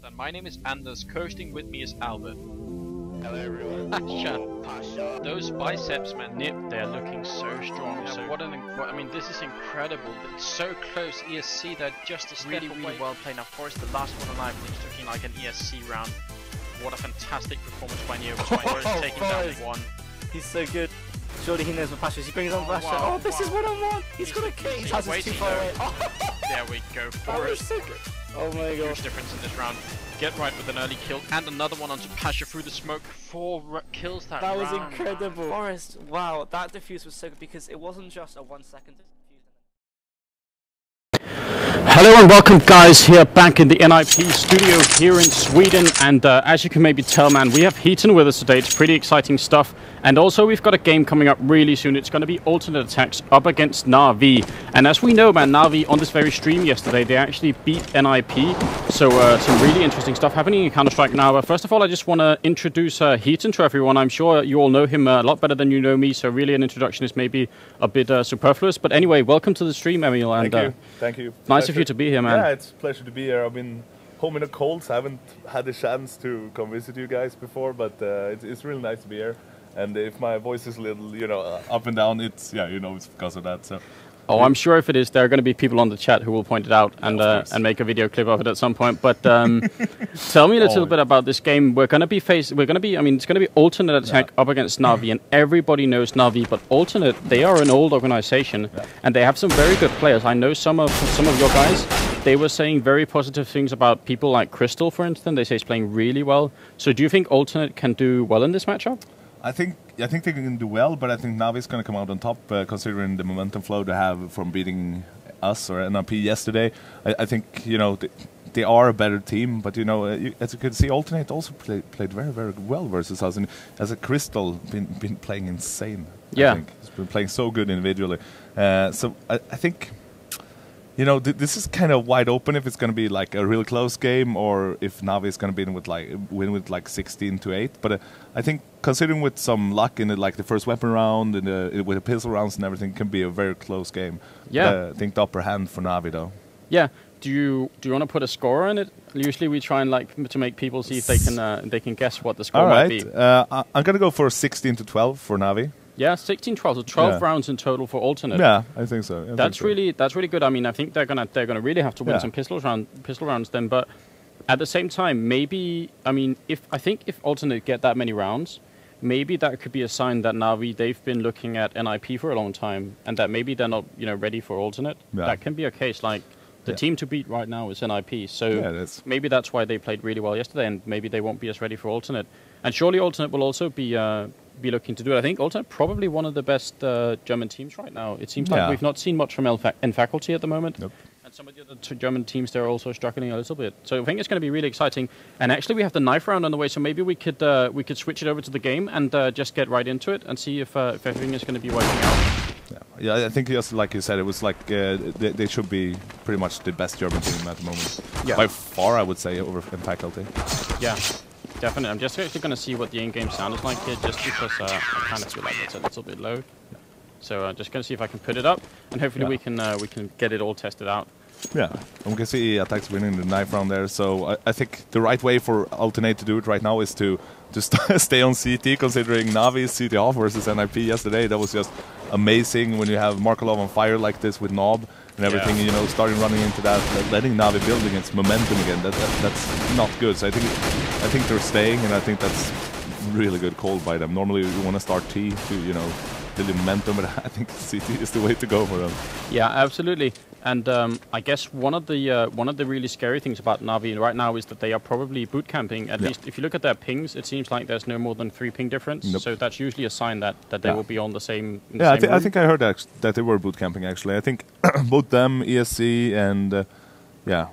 And my name is Anders. Coasting with me is Albert. Hello everyone. Pasha. Those biceps, man, Nip, they're looking so strong. So I mean, this is incredible. It's so close. ESC, they're just a step away. Really well played. Now, of course, the last one alive was looking like an ESC round. What a fantastic performance by Neo. Forest taking down one. He's so good. Surely he knows what Pasha is. He brings on Pasha. Wow, this is what I want. He's got a kick. He has too far away. There we go. Forest. So good. Oh my god. Huge difference in this round. Get right with an early kill and another one onto Pasha through the smoke. 4 kills that round. That was incredible. Forest, wow, that defuse was so good because it wasn't just a 1 second defuse. Hello and welcome guys, here back in the NiP studio here in Sweden, and as you can maybe tell, man, we have Heaton with us today. It's pretty exciting stuff, and also we've got a game coming up really soon. It's going to be Alternate Attacks up against NaVi, and as we know, man, NaVi on this very stream yesterday, they actually beat NiP, so some really interesting stuff happening in Counter-Strike now. First of all, I just want to introduce Heaton to everyone. I'm sure you all know him a lot better than you know me, so really an introduction is maybe a bit superfluous, but anyway, welcome to the stream, Emil. And, Thank you. Nice of you to be here, man. Yeah, it's a pleasure to be here. I've been home in the cold, so I haven't had the chance to come visit you guys before, but it's really nice to be here. And if my voice is a little, you know, up and down, it's, yeah, you know, it's because of that. So. Oh, I'm sure if it is, there are going to be people on the chat who will point it out and make a video clip of it at some point. But tell me a little bit about this game. I mean, it's going to be Alternate Attack up against NaVi, and everybody knows NaVi, but Alternate, they are an old organization, and they have some very good players. I know some of your guys, they were saying very positive things about people like Crystal, for instance. They say he's playing really well. So do you think Alternate can do well in this matchup? I think they can do well, but I think NaVi is going to come out on top, considering the momentum flow they have from beating us or NiP yesterday. I think, you know, they are a better team, but, you know, as you can see, Alternate also played very, very well versus us. And as a Crystal, been playing insane. Yeah. I think. He's been playing so good individually. So I think, you know, this is kind of wide open if it's going to be like a real close game, or if NaVi is going to win with like 16-8. But I think considering with some luck in it, like the first weapon round and with the pistol rounds and everything, can be a very close game. Yeah. I think the upper hand for NaVi though. Yeah. Do you want to put a score on it? Usually we try and to make people see if they can guess what the score might be. I'm gonna go for 16-12 for NaVi. Yeah, 16-12, so 12 rounds in total for Alternate. Yeah, I think so. That's really good. I mean, I think they're gonna really have to win some pistol rounds then. But at the same time, maybe if Alternate get that many rounds, maybe that could be a sign that NaVi, they've been looking at NiP for a long time, and that maybe they're not ready for Alternate. Yeah. That can be a case. Like the team to beat right now is NiP, so maybe that's why they played really well yesterday, and maybe they won't be as ready for Alternate. And surely Alternate will also be looking to do it. I think Alternate probably one of the best German teams right now. It seems like we've not seen much from Faculty at the moment. Nope. And some of the other German teams, they're also struggling a little bit. So I think it's going to be really exciting. And actually we have the knife round on the way, so maybe we could switch it over to the game and just get right into it and see if everything is going to be working out. Yeah, I think just like you said, it was like they should be pretty much the best German team at the moment. Yeah. By far, I would say, over Faculty. Yeah. Definitely. I'm just actually going to see what the in-game sound is like here, just because I kind of feel like it's a little bit low. So I'm just going to see if I can put it up, and hopefully we can get it all tested out. Yeah, and we can see Attax winning the knife round there. So I think the right way for Alternate to do it right now is to just stay on CT, considering NaVi's CT off versus NiP yesterday. That was just amazing when you have Markolov on fire like this with Nob and everything, you know, starting running into that, letting NaVi building its momentum again. That's not good. So I think they're staying, and I think that's really good call by them. Normally you want to start T to, you know, build the momentum, but I think CT is the way to go for them. Yeah, absolutely. And I guess one of the really scary things about NaVi right now is that they are probably boot camping. At least if you look at their pings, it seems like there's no more than 3 ping difference. Nope. So that's usually a sign that they will be on the same. I think I heard that they were boot camping actually. I think both them, ESC, and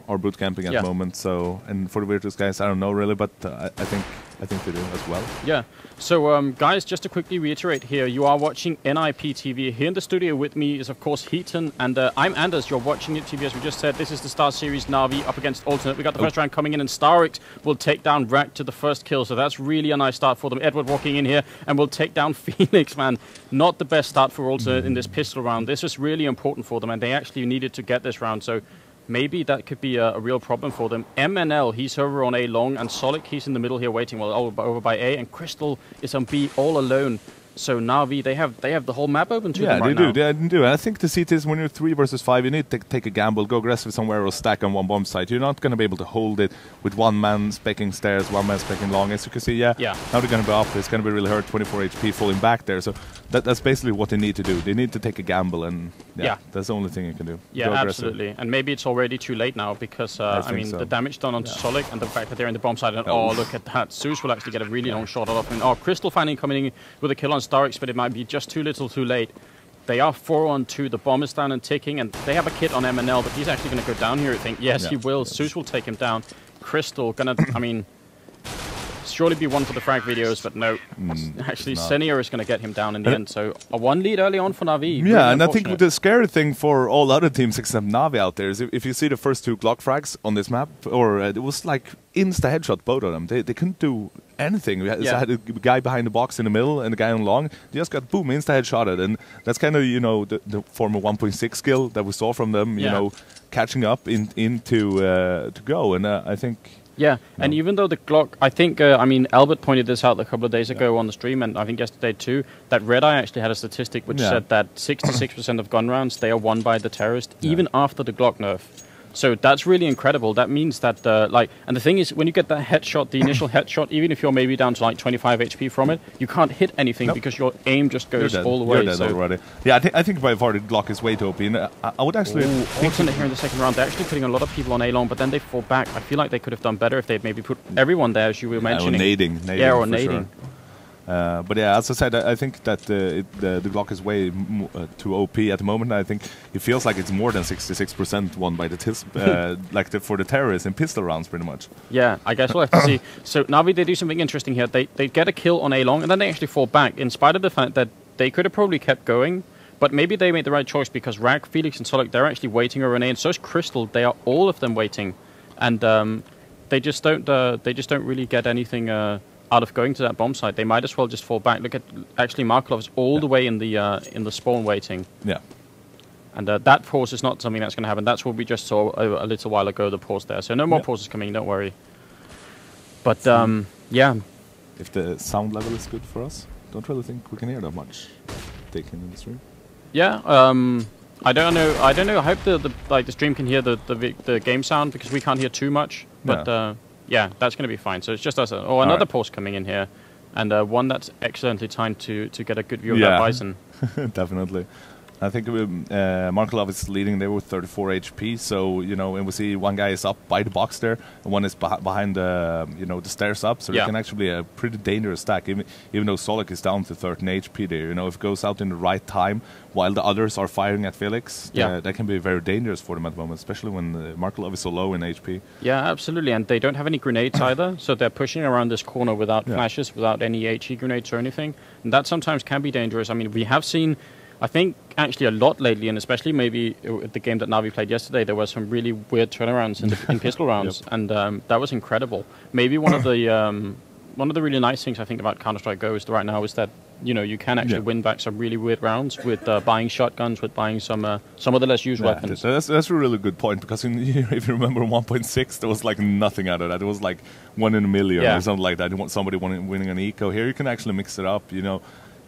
are boot camping at the moment. So, and for the Virtus guys, I don't know really, but I think they do as well. Yeah. So, guys, just to quickly reiterate here, you are watching NiP TV. Here in the studio with me is, of course, Heaton, and I'm Anders. You're watching it TV, as we just said. This is the Starseries NaVi up against Alternate. We got the first round coming in, and Starix will take down Rack to the first kill. So that's really a nice start for them. Edward walking in here and will take down Phoenix, man. Not the best start for Alternate in this pistol round. This was really important for them, and they actually needed to get this round. So maybe that could be a real problem for them. MNL, he's over on A long, and Solik, he's in the middle here waiting, well, over by A, and Crystal is on B all alone. So NaVi, they have the whole map open to them right now. Yeah, they do. And I think the CTs, when you're 3 versus 5, you need to take a gamble, go aggressive somewhere, or stack on one bomb site. You're not going to be able to hold it with one man specking stairs, one man specking long. As you can see, now they're going to be up. It's going to be really hurt. 24 HP falling back there. So that's basically what they need to do. They need to take a gamble, and that's the only thing you can do. Yeah, absolutely. And maybe it's already too late now because I mean the damage done onto Solik and the fact that they're in the bomb site. And look at that, Zeus will actually get a really long shot off. And Crystal finally coming in with a kill on Starix, but it might be just too little too late. They are 4-on-2, the bomb is down and ticking, and they have a kit on MNL, but he's actually going to go down here, I think. Yes, he will. Zeus will take him down. Crystal gonna, I mean, surely be one for the frag videos, but no. Actually, Senior is going to get him down in the end, so a 1 lead early on for NaVi. Yeah, really and I think the scary thing for all other teams except NaVi out there is if you see the first 2 Glock frags on this map, or it was like insta-headshot, both of them. They couldn't do anything. We had a guy behind the box in the middle and a guy on long. They just got boom, insta-headshotted, and that's kind of, the former 1.6 skill that we saw from them, catching up into to go, and I think... Yeah, and even though the Glock, I think, I mean, Albert pointed this out a couple of days ago on the stream, and I think yesterday too, that Red Eye actually had a statistic which said that 66% of gun rounds, they are won by the terrorist, even after the Glock nerf. So that's really incredible. That means that, and the thing is, when you get that headshot, the initial headshot, even if you're maybe down to like 25 HP from it, you can't hit anything because your aim just goes all the way. You're dead already. Yeah, I think by far the Glock is way too OP. I would actually... Alternate here in the second round. They're actually putting a lot of people on A long, but then they fall back. I feel like they could have done better if they'd maybe put everyone there, as you were mentioning. Or nading. Yeah, or nading. Sure. But yeah, as I said, I think that the Glock is way too OP at the moment. I think it feels like it's more than 66% won by the for the terrorists in pistol rounds, pretty much. Yeah, I guess we'll have to see. So NaVi, they do something interesting here. They get a kill on A long, and then they actually fall back, in spite of the fact that they could have probably kept going. But maybe they made the right choice because Rag, Felix, and Solik, they're actually waiting over an A, and so is Crystal. They are all of them waiting, and they just don't really get anything out of going to that bomb site. They might as well just fall back. Look at actually Markov is all the way in the spawn waiting. Yeah. And that pause is not something that's going to happen. That's what we just saw a little while ago, the pause there. So no more pauses coming, don't worry. But yeah. If the sound level is good for us, don't really think we can hear that much taken in the stream. Yeah, I don't know. I hope the stream can hear the game sound because we can't hear too much. But yeah, that's going to be fine. So it's just us. Oh, another pause coming in here, and one that's excellently timed to get a good view of that Bison. Definitely. I think Markelov is leading there with 34 HP. So and we see one guy is up by the box there, and one is behind the the stairs up. So it can actually be a pretty dangerous stack. Even though Solik is down to 13 HP there, if it goes out in the right time while the others are firing at Felix, that can be very dangerous for them at the moment, especially when Markelov is so low in HP. Yeah, absolutely, and they don't have any grenades either, so they're pushing around this corner without flashes, without any HE grenades or anything, and that sometimes can be dangerous. I mean, we have seen, I think, actually a lot lately, and especially maybe the game that NaVi played yesterday, there were some really weird turnarounds in pistol rounds, and that was incredible. Maybe one of the really nice things I think about Counter-Strike Go is right now is that you can actually win back some really weird rounds with buying shotguns, with buying some of the less used weapons. That's a really good point, because if you remember 1.6, there was like nothing out of that. It was like 1 in a million or something like that. You want somebody winning an eco. Here you can actually mix it up.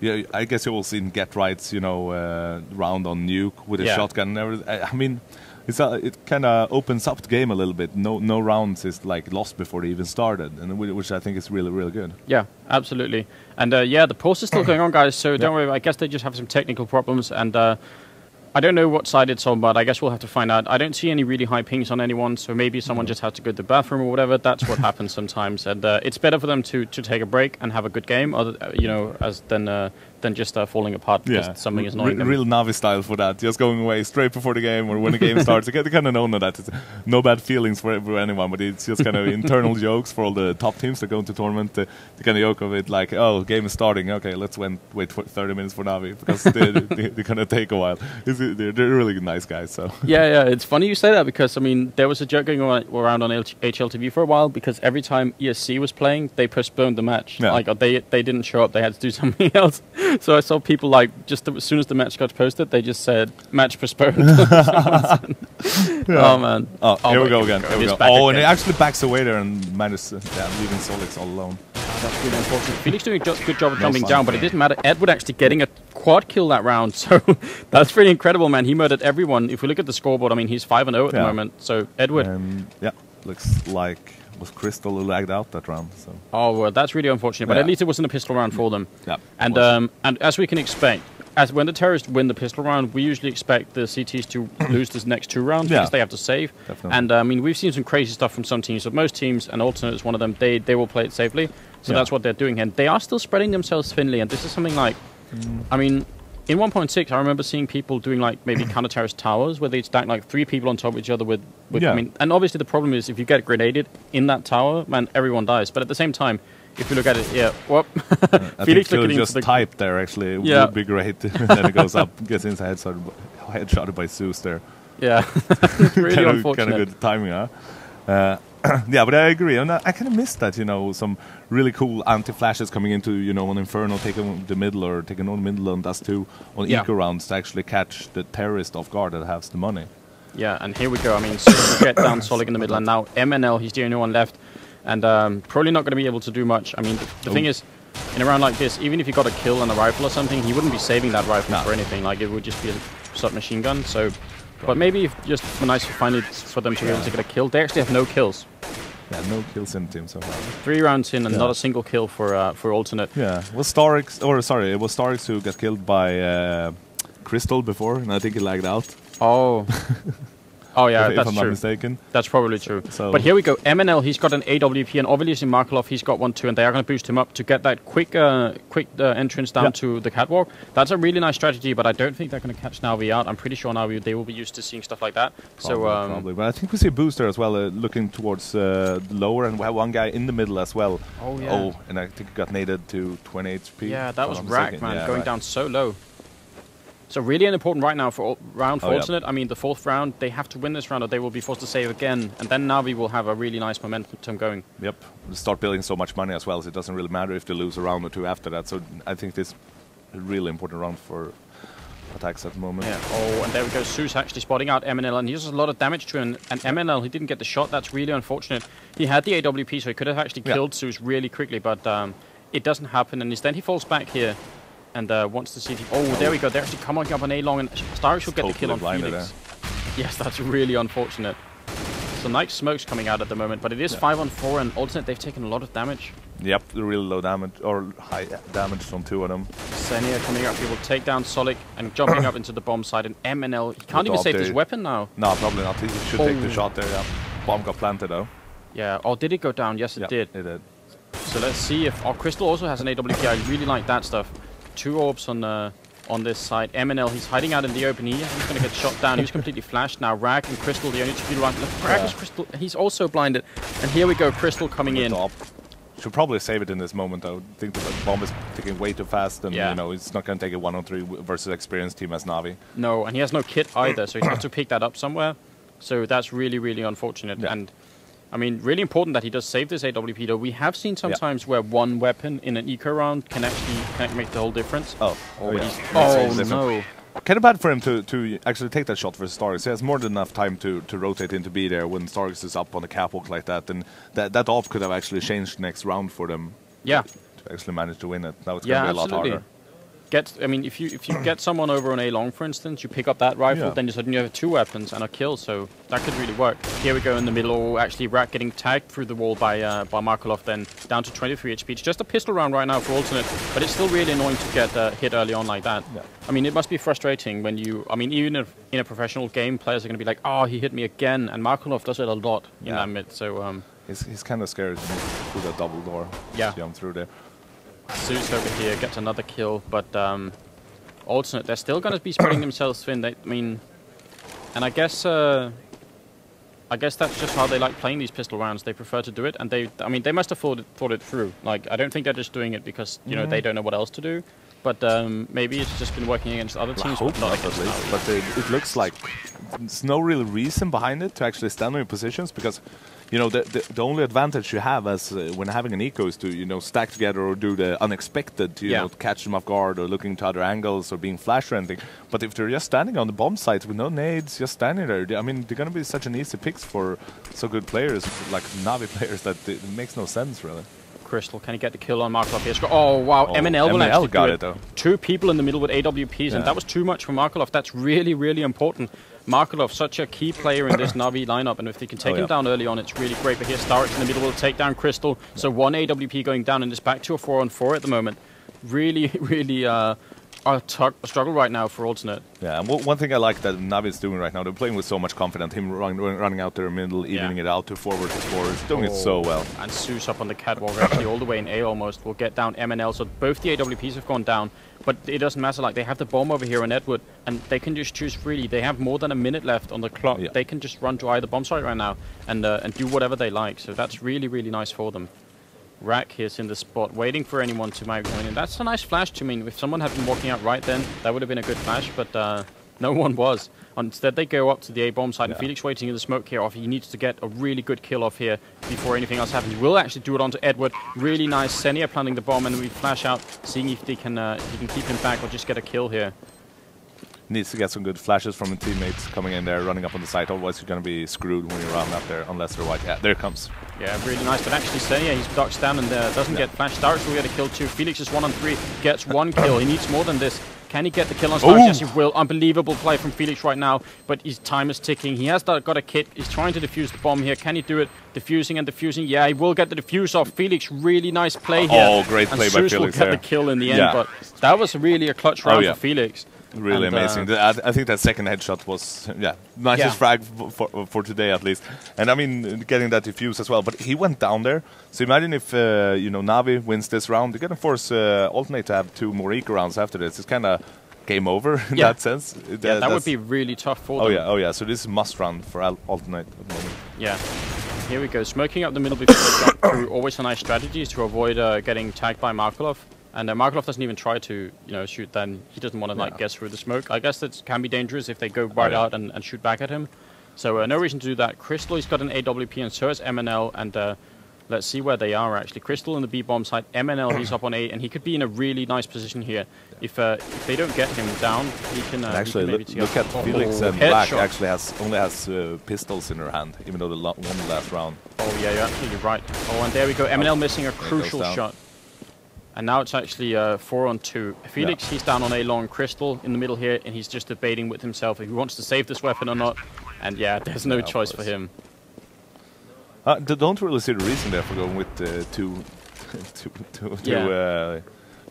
Yeah, I guess you will see Get Right's round on Nuke with a shotgun and everything. I mean, it kind of opens up the game a little bit. No rounds is like lost before they even started, and which I think is really, really good. Yeah, absolutely. And yeah, the pause is still going on, guys. So don't worry. I guess they just have some technical problems, and I don't know what side it's on, but I guess we'll have to find out. I don't see any really high pings on anyone, so maybe someone just had to go to the bathroom or whatever. That's what happens sometimes, and it's better for them to take a break and have a good game, than just falling apart because something is annoying them. Real NaVi style for that, just going away straight before the game or when the game starts. You kind of know that it's no bad feelings for anyone, but it's just kind of internal jokes for all the top teams that go into tournament. The kind of joke of it, like, oh, game is starting. Okay, let's wait for 30 minutes for NaVi because they're gonna take a while. They're really nice guys. So yeah, it's funny you say that because I mean there was a joke going around on HLTV for a while because every time ESC was playing, they postponed the match. Like they didn't show up. They had to do something else. So I saw people like just as soon as the match got posted, they just said match postponed. Oh man! Oh, here we go again. Here we go. Oh, and it again. actually backs away there and manages leaving Solix all alone. That's really unfortunate. Felix doing a good job of jumping down, but it didn't matter. Edward actually getting a quad kill that round, so that's pretty incredible, man. He murdered everyone. If we look at the scoreboard, I mean, he's 5-0 at the moment. So Edward. Yeah, looks like was Crystal who lagged out that round. So. Oh, well, that's really unfortunate. But at least it wasn't a pistol round for them. Yeah. And as we can expect, as when the terrorists win the pistol round, we usually expect the CTs to lose the next 2 rounds because they have to save. Definitely. And I mean, we've seen some crazy stuff from some teams. But most teams, and Alternate is one of them, they will play it safely. So that's what they're doing. And they are still spreading themselves thinly. And this is something like, I mean, in 1.6, I remember seeing people doing like maybe counter-terrorist towers where they'd stack like 3 people on top of each other with I mean, and obviously the problem is if you get grenaded in that tower, man, everyone dies. But at the same time, if you look at it, whoop. I think Phil just typed there, actually. It would be great. Then it goes up, gets inside, headshotted by Zeus there. Yeah, really unfortunate. Kind of good timing, huh? Yeah, but I agree. And I kind of missed that, some really cool anti-flashes coming into, an Inferno, taking the middle or taking on the middle and Dust 2 on eco rounds to actually catch the terrorist off guard that has the money. Yeah, and here we go. I mean, Zeus will get down Solik in the middle, and now MNL, he's the only one left. And probably not going to be able to do much. I mean, the thing is, in a round like this, even if you got a kill on a rifle or something, he wouldn't be saving that rifle for anything. Like, it would just be a submachine gun. So, but maybe if just nice to find it for them to be able to get a kill. They actually have no kills. Yeah, no kills in the team so far. 3 rounds in and not a single kill for Alternate. Yeah, it was Starix who got killed by Crystal before, and I think he lagged out. Oh. Oh yeah, if that's I'm true. not mistaken. That's probably true. So but here we go. MNL, he's got an AWP, and obviously Markelov, he's got one too, and they are going to boost him up to get that quick entrance down to the catwalk. That's a really nice strategy, but I don't think they're going to catch NaVi out. I'm pretty sure NaVi, they will be used to seeing stuff like that. Probably. But I think we see a booster as well, looking towards lower, and we have one guy in the middle as well. Oh yeah. Oh, and I think he got naded to 20 HP. Yeah, that was Rack, man, going down so low. So really important right now for Alternate. I mean, the 4th round, they have to win this round or they will be forced to save again. And then NaVi will have a really nice momentum going. Yep. We'll start building so much money as well, so it doesn't really matter if they lose a round or 2 after that. So I think this is a really important round for Attax at the moment. Yeah. Oh, and there we go. Zeus actually spotting out MNL, and he does a lot of damage to him. And MNL, he didn't get the shot. That's really unfortunate. He had the AWP, so he could have actually killed Zeus really quickly, but it doesn't happen. And instead he falls back here. And wants to see the... Oh, there we go. They're actually coming up on A-long, and Starix will get the kill on Felix. Yes, that's really unfortunate. So nice smokes coming out at the moment, but it is 5-on-4, and Alternate, they've taken a lot of damage. Yep, really low damage, or high damage from 2 of them. Senia coming up, he will take down Solik, and jumping up into the bomb side, and MNL, he can't even save his weapon now. No, probably not. He should take the shot there, yeah. Bomb got planted, though. Yeah, oh, did it go down? Yes, it did. It did. So let's see if... Oh, Crystal also has an AWP. I really like that stuff. 2 orbs on this side. MNL, he's hiding out in the open here. He's going to get shot down. He was completely flashed. Now Rag and Crystal, the only 2 people around. Look, Rag is Crystal. He's also blinded. And here we go, Crystal coming in. Should probably save it in this moment, though. I think the bomb is ticking way too fast, and it's not going to take a 1-on-3 versus experienced team as NaVi. No, and he has no kit either, so he has to pick that up somewhere. So that's really, really unfortunate. Yeah. And I mean, really important that he does save this AWP, though. We have seen sometimes where one weapon in an eco round can actually make the whole difference. Oh no. Kind of bad for him to actually take that shot versus Starix. He has more than enough time to rotate into B there when Starix is up on the catwalk like that. And that off could have actually changed next round for them. Yeah. To actually manage to win it. Now it's going to be a lot harder. I mean, if you get someone over on A-long, for instance, you pick up that rifle, then you suddenly have 2 weapons and a kill, so that could really work. Here we go in the middle. Oh, actually, Rat getting tagged through the wall by Markelov, then down to 23 HP. It's just a pistol round right now for Alternate, but it's still really annoying to get hit early on like that. Yeah. I mean, it must be frustrating when you... I mean, even in a professional game, players are going to be like, oh, he hit me again, and Markelov does it a lot in that mid, so... He's kind of scared to through that double door. Yeah. Jump through there. Zeus over here gets another kill, but Alternate, they're still going to be spreading themselves thin. I mean, and I guess that's just how they like playing these pistol rounds. They prefer to do it, and they must have thought it through. Like, I don't think they're just doing it because they don't know what else to do. but maybe it's just been working against other teams. I hope but not not, at against least. NaVi. But it looks like there's no real reason behind it to actually stand on your positions, because you know the only advantage you have as when having an eco is to, you know, stack together or do the unexpected, to, you know, catch them off guard or looking to other angles or being flashed or anything. But if they're just standing on the bomb sites with no nades, just standing there, I mean, they're gonna be such an easy picks for so good players like NaVi players that it makes no sense really. Crystal, can he get the kill on Markelov here? Oh wow, MNL will actually got do it though. 2 people in the middle with AWPs, and that was too much for Markelov. That's really, really important. Markelov, such a key player in this NaVi lineup, and if they can take him down early on, it's really great. But here, Starix in the middle will take down Crystal. So 1 AWP going down, and it's back to a 4-on-4 at the moment. Really, really a struggle right now for Alternate. Yeah, and one thing I like that NaVi is doing right now, they're playing with so much confidence. Him running out there in the middle, evening it out to forward to forward, doing it so well. And Zeus up on the catwalk, actually all the way in A almost, will get down MNL. So both the AWPs have gone down, but it doesn't matter. Like, they have the bomb over here on Edward, and they can just choose freely. They have more than a minute left on the clock. Yeah. They can just run to either bomb site right now and do whatever they like. So that's really, really nice for them. Rack here's in the spot, waiting for anyone to might join in. That's a nice flash to me. If someone had been walking out right then, that would have been a good flash, but no one was. Instead, they go up to the A-bomb side, and Felix waiting in the smoke here off. He needs to get a really good kill off here before anything else happens. He will actually do it onto Edward. Really nice. Senia planting the bomb, and we flash out, seeing if they can keep him back or just get a kill here. Needs to get some good flashes from the teammates coming in there, running up on the site. Otherwise, you're going to be screwed when you run up there, unless they're white. Yeah, there it comes. Yeah, really nice. But actually, Senia, he's ducks down and doesn't get flashed. Starks will get a kill too. Felix is 1-on-3, gets 1 kill. He needs more than this. Can he get the kill on Starks? Yes, he will. Unbelievable play from Felix right now, but his time is ticking. He has got a kit. He's trying to defuse the bomb here. Can he do it? Defusing and defusing. Yeah, he will get the defuse off. Felix, really nice play here. Oh, great play by Felix will get the kill in the end, but that was really a clutch round for Felix. Really amazing. I think that second headshot was, nicest frag for today at least. And I mean, getting that defuse as well. But he went down there. So imagine if, you know, NaVi wins this round. They're going to force Alternate to have 2 more eco rounds after this. It's kind of game over in that sense. That would be really tough for them. Oh yeah. So this is must run for Alternate at the moment. Yeah. Here we go. Smoking up the middle before they jump through. Always a nice strategy to avoid getting tagged by Markelov. And Markelov doesn't even try to, you know, shoot. Then he doesn't want to like guess through the smoke. I guess that can be dangerous if they go right out and shoot back at him. So no reason to do that. Crystal, he's got an AWP, and so has MNL. And let's see where they are actually. Crystal in the B bomb site. MNL, he's up on A, and he could be in a really nice position here. If they don't get him down, he can. Actually, he can look at Felix and Black. Actually only has pistols in her hand, even though they won the last round. Oh yeah, you're absolutely right. Oh, and there we go. MNL missing a crucial shot. And now it's actually 4-on-2. Felix, he's down on A long. Crystal in the middle here, and he's just debating with himself if he wants to save this weapon or not. And yeah, there's no choice for him. Don't really see the reason there for going with two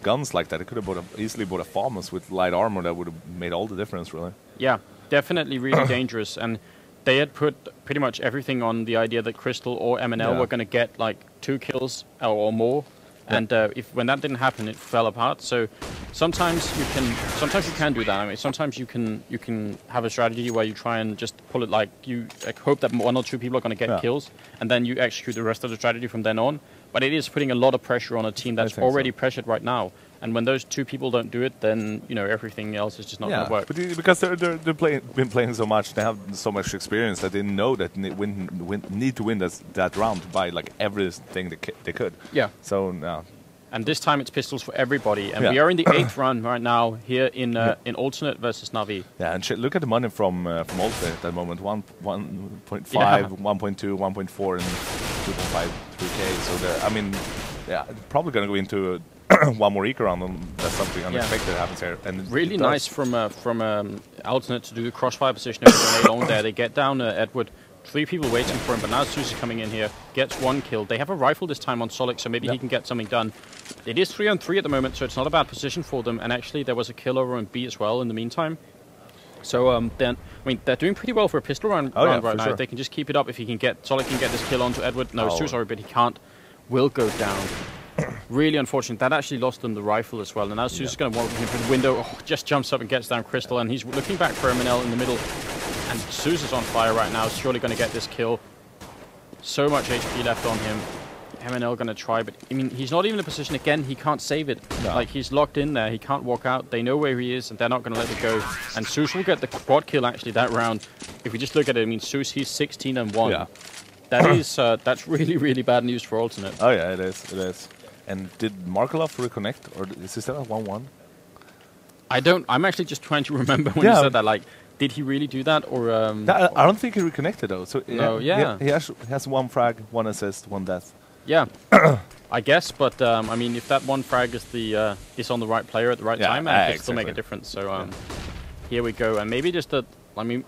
guns like that. It could have easily bought a Farmus with light armor that would have made all the difference, really. Yeah, definitely really dangerous. And they had put pretty much everything on the idea that Crystal or MNL were going to get like 2 kills or more. And when that didn't happen, it fell apart. So sometimes you can do that. I mean, sometimes you can have a strategy where you try and just pull it like you hope that 1 or 2 people are going to get kills, and then you execute the rest of the strategy from then on. But it is putting a lot of pressure on a team that's already pressured right now. And when those 2 people don't do it, then you know everything else is just not going to work. But because they're been playing so much, they have so much experience that they know that they need to win that round by like everything they could. Yeah. So now. And this time it's pistols for everybody, and we are in the 8th run right now here in Alternate versus NaVi. Yeah, and look at the money from Alternate at that moment: 1.5, 1.2, 1.4, and 2.5 3K. So they're, I mean, probably going to go into 1 more eco round, and that's something unexpected happens here. And really nice from Alternate to do the crossfire position over long there. They get down Edward. 3 people waiting for him, but now Zeus is coming in here, gets 1 kill. They have a rifle this time on Solik, so maybe he can get something done. It is 3-on-3 at the moment, so it's not a bad position for them. And actually, there was a kill over on B as well in the meantime. So then, I mean, they're doing pretty well for a pistol round right now. Sure. If they can just keep it up, if he can get Solik can get this kill onto Edward. No, Zeus, sorry, but he can't. Will go down. Really unfortunate. That actually lost them the rifle as well. And now Zeus is going to walk him through the window. Oh, just jumps up and gets down Crystal, and he's looking back for MNL in the middle. And Zeus is on fire right now, surely going to get this kill. So much HP left on him. MNL gonna try, but I mean, he's not even in a position again. He can't save it. No. Like he's locked in there. He can't walk out. They know where he is, and they're not gonna let it go. And Zeus will get the quad kill actually that round. If we just look at it, I mean, Zeus he's 16-1. Yeah. That is that's really bad news for Alternate. Oh yeah, it is. It is. And did Markelov reconnect, or is he still at 1-1? I'm actually just trying to remember when you said that. Like, did he really do that, or? I don't think he reconnected though. So no, he has 1 frag, 1 assist, 1 death. Yeah, I guess. But I mean, if that 1 frag is the is on the right player at the right time, and it can still make a difference. So here we go, and maybe just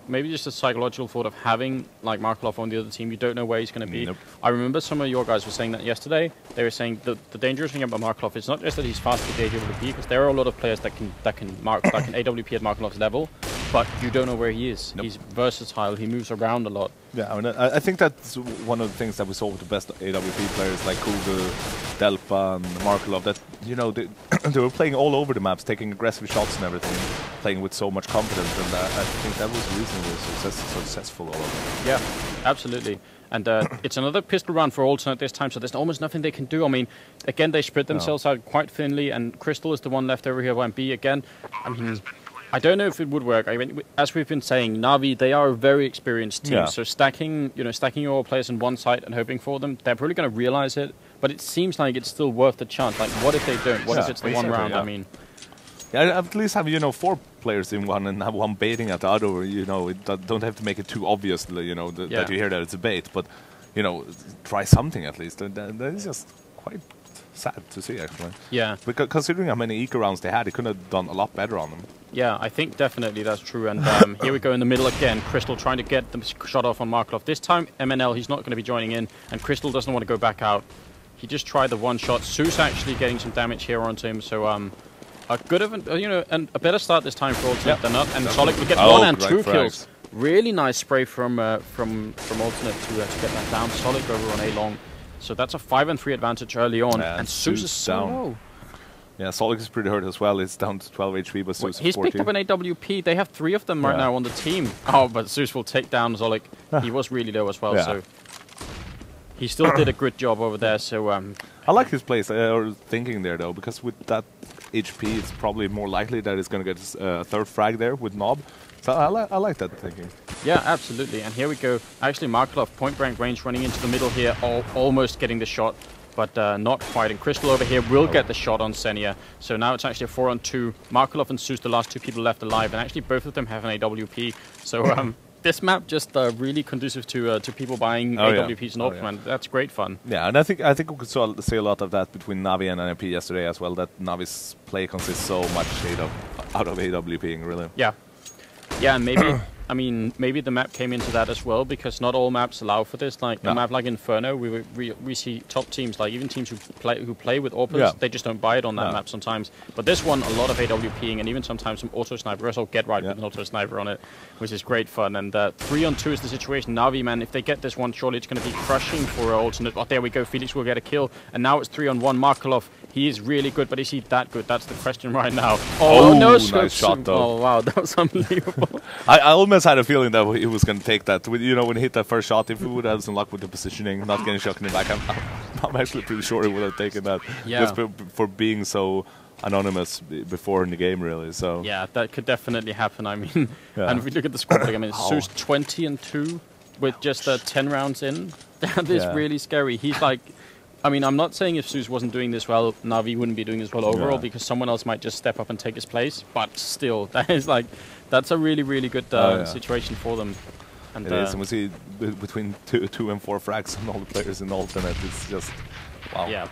maybe just a psychological thought of having like Markelov on the other team. You don't know where he's going to be. Nope. I remember some of your guys were saying that yesterday. They were saying the dangerous thing about Markelov is not just that he's fast with the AWP, because there are a lot of players that can AWP at Markelov's level, but you don't know where he is. Nope. He's versatile. He moves around a lot. Yeah, I mean, I think that's one of the things that we saw with the best AWP players like Kugel, Delpa, and Markelov. That they were playing all over the maps, taking aggressive shots and everything, playing with so much confidence, and I think that was the reason they were successful all over. Yeah, absolutely. And it's another pistol round for Alternate this time, so there's almost nothing they can do. I mean, again, they spread themselves out quite thinly, and Crystal is the one left over here on B again. I mean, I don't know if it would work. I mean, as we've been saying, NaVi, they are a very experienced team. Yeah. So stacking your players on one side and hoping for them, they're probably going to realize it. But it seems like it's still worth the chance. Like, what if they don't? What if it's the one round? I mean, at least have 4 players in one and have one baiting at the other. Don't have to make it too obvious. That you hear that it's a bait, but try something at least. That is just quite sad to see, actually. Yeah. Because considering how many eco rounds they had, they could have done a lot better on them. Yeah, I think definitely that's true. And here we go in the middle again. Crystal trying to get the shot off on Markelov. This time, MNL, he's not going to be joining in, and Crystal doesn't want to go back out. He just tried the 1 shot. Zeus actually getting some damage here onto him. So a good of and a better start this time for Alternate than not. And Solid will get 1 and 2 kills. Really nice spray from Alternate to get that down. Solid over on A long. So that's a 5-3 advantage early on, and Zeus is so low. Yeah, Solid is pretty hurt as well. He's down to 12 HP, but Zeus he's 14. picked up an AWP. They have 3 of them right now on the team. Oh, but Zeus will take down Zolik. He was really low as well, so he still did a good job over there. So I like his place or thinking there though, because with that HP, it's probably more likely that he's going to get a 3rd frag there with Nob. So I like that thinking. Yeah, absolutely. And here we go. Actually, Markelov point blank range running into the middle here, almost getting the shot, but not quite. And Crystal over here will get the shot on Xenia. So now it's actually a 4-on-2. Markelov and Zeus, the last 2 people left alive, and actually both of them have an AWP. So this map just really conducive to people buying AWPs and Ultraman. That's great fun. Yeah, and I think we could see a lot of that between NaVi and NIP yesterday as well. That NaVi's play consists so much out of AWPing, really. Yeah. Yeah, and maybe I mean, maybe the map came into that as well, because not all maps allow for this. Like a map like Inferno, we see top teams, like even teams who play with AWPers, they just don't buy it on that map sometimes. But this one, a lot of AWPing, and even sometimes some auto sniper. Also get right with an auto sniper on it, which is great fun. And 3-on-2 is the situation. NaVi, man, if they get this one, surely it's going to be crushing for Alternate. Oh, there we go. Felix will get a kill, and now it's 3-on-1. Markelov, he is really good, but is he that good? That's the question right now. Oh no, nice shot though. Oh wow, that was unbelievable. I almost had a feeling that he was going to take that. When he hit that first shot, if he would have some luck with the positioning, not getting shot in the back, I'm actually pretty sure he would have taken that. Just for being so anonymous before in the game, really. So yeah, that could definitely happen. I mean, and if we look at the squad, I mean, Zeus 20-2 with just 10 rounds in. That is really scary. He's like, I mean, I'm not saying if Zeus wasn't doing this well, NaVi wouldn't be doing this well overall, because someone else might just step up and take his place. But still, that is like, that's a really, really good situation for them. And it is, and we see between 2 and 4 frags on all the players in Alternate. It's just, wow. Yeah.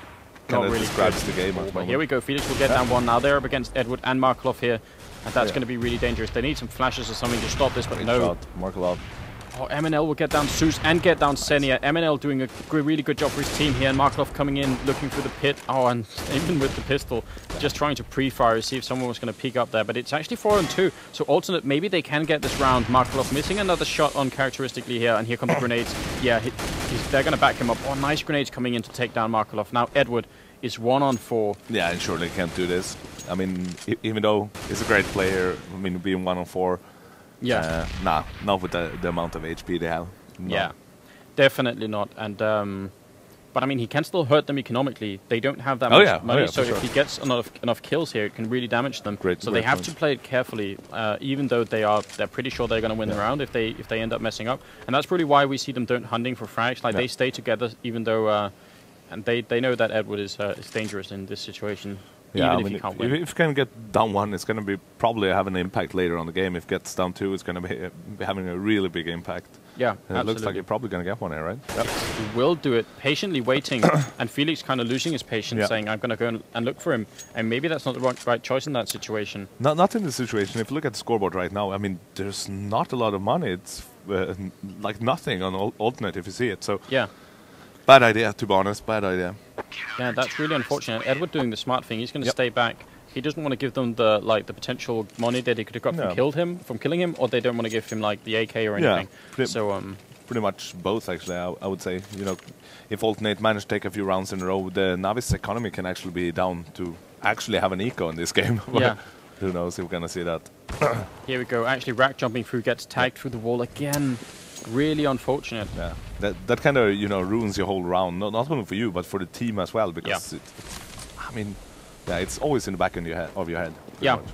Kind of really describes the game. But here we go. Felix will get down 1 now. They're up against Edward and Markelov here, and that's going to be really dangerous. They need some flashes or something to stop this, but great no. Shot. Markelov. Oh, MNL will get down Zeus and get down Xenia. MNL doing a really good job for his team here, and Markelov coming in, looking through the pit. Oh, and even with the pistol, just trying to pre-fire, see if someone was going to peek up there. But it's actually 4-on-2, so Alternate, maybe they can get this round. Markelov missing another shot uncharacteristically here, and here come the grenades. Yeah, they're going to back him up. Oh, nice grenades coming in to take down Markelov. Now Edward is 1-on-4. Yeah, and surely can't do this. I mean, even though he's a great player, I mean, being 1-on-4, not with the amount of HP they have. No. Yeah, definitely not. And But I mean, he can still hurt them economically. They don't have that much money, so if he gets enough kills here, it can really damage them. So they have to play it carefully, even though they're pretty sure they're going to win the round if they end up messing up. And that's really why we see them don't hunting for frags. Like they stay together, even though, and they know that Edward is dangerous in this situation. Yeah, even if you can't win. If you can get down 1, it's going to be probably have an impact later on the game. If it gets down 2, it's going to be having a really big impact. Yeah, and it looks like you're probably going to get one here, right? Yep. He will do it, patiently waiting, and Felix kind of losing his patience, saying, I'm going to go and look for him. And maybe that's not the right choice in that situation. Not in this situation. If you look at the scoreboard right now, I mean, there's not a lot of money. It's like nothing on alternate if you see it. So yeah. Bad idea, to be honest. Bad idea. Yeah, that's really unfortunate. Edward doing the smart thing. He's going to stay back. He doesn't want to give them the potential money that he could have got from killing him, or they don't want to give him like the AK or anything. Pretty much both, actually. I would say, you know, if alternate manage to take a few rounds in a row, the NaVi's economy can actually be down to actually have an eco in this game. Yeah. Who knows if we're gonna see that. Here we go. Actually, Rack jumping through gets tagged through the wall again. Really unfortunate. Yeah, that kind of, you know, ruins your whole round. Not only for you, but for the team as well. Because I mean, it's always in the back of your head. Yeah. Much.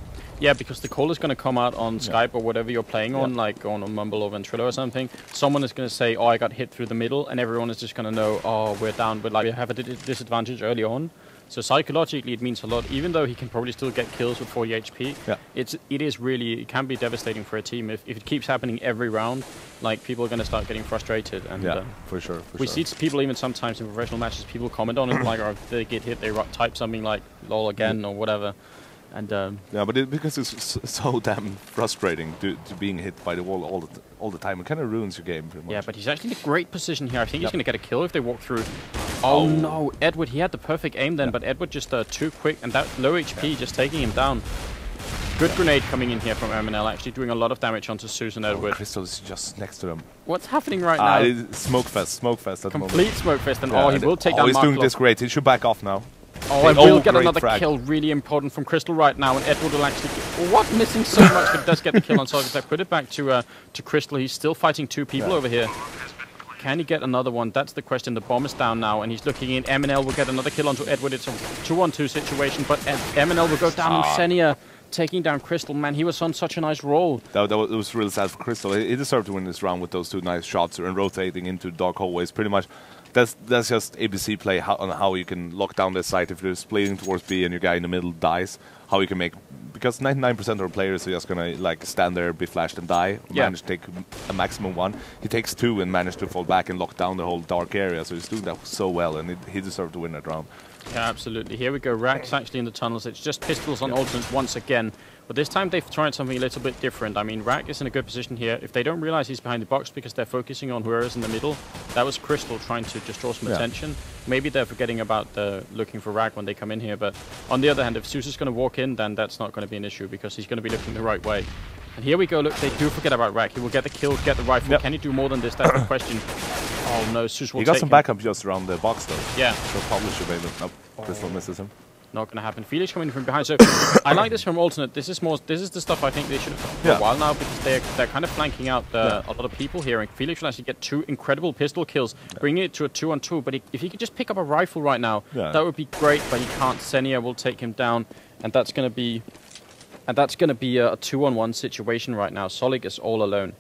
Yeah, because the call is going to come out on Skype or whatever you're playing on, like on a Mumble or Ventrilo or something. Someone is going to say, "Oh, I got hit through the middle," and everyone is just going to know, "Oh, we're down." But like, we have a disadvantage early on. So psychologically, it means a lot. Even though he can probably still get kills with 40 HP, it can be devastating for a team if it keeps happening every round. Like, people are going to start getting frustrated. And for sure. We see people even sometimes in professional matches, people comment on it like, or if they get hit, they type something like "lol again" or whatever. And but because it's so damn frustrating to being hit by the wall all the time, it kind of ruins your game pretty much. Yeah, but he's actually in a great position here. I think he's going to get a kill if they walk through. Oh no, Edward, he had the perfect aim then, but Edward just too quick, and that low HP just taking him down. Good grenade coming in here from MNL, actually doing a lot of damage onto Susan Edward. Crystal is just next to them. What's happening right now? Smoke fest at the moment. Complete smoke fest, and he will take down he's doing this great. He should back off now. Oh, and we'll get another kill, really important from Crystal right now, and Edward will actually... What? Missing so much, but does get the kill on Solid. I put it back to Crystal. He's still fighting 2 people over here. Can he get another one? That's the question. The bomb is down now, and he's looking in. MNL will get another kill onto Edward. It's a 2-on-2 situation, but MNL will go down on Xenia, taking down Crystal. Man, he was on such a nice roll. It was really sad for Crystal. He deserved to win this round with those 2 nice shots and rotating into dark hallways. Pretty much, that's just ABC play on how you can lock down this site if you're splitting towards B and your guy in the middle dies. How you can make, because 99% of the players are just gonna like stand there, be flashed and die. Manage to take a maximum 1. He takes 2 and managed to fall back and lock down the whole dark area. So he's doing that so well, and he deserved to win that round. Yeah, absolutely. Here we go. Rack's actually in the tunnels. It's just pistols on alternates once again. But this time they've tried something a little bit different. I mean, Rack is in a good position here. If they don't realize he's behind the box because they're focusing on whoever's in the middle, that was Crystal trying to just draw some attention. Maybe they're forgetting about looking for Rack when they come in here. But on the other hand, if Zeus is going to walk in, then that's not going to be an issue because he's going to be looking the right way. And here we go. Look, they do forget about Rack. He will get the kill, get the rifle. Can he do more than this? That's the question. Oh no, Zeus will take him. He got some backup just around the box though. Yeah. So probably should be able to... Nope, Crystal misses him. Not going to happen. Felix coming from behind. So I like this from alternate. This is the stuff I think they should have done for a while now because they're kind of flanking out a lot of people here. And Felix will actually get 2 incredible pistol kills, bringing it to a 2-on-2. But if he could just pick up a rifle right now, that would be great. But he can't. Xenia will take him down, and that's going to be a 2-on-1 situation right now. Solik is all alone.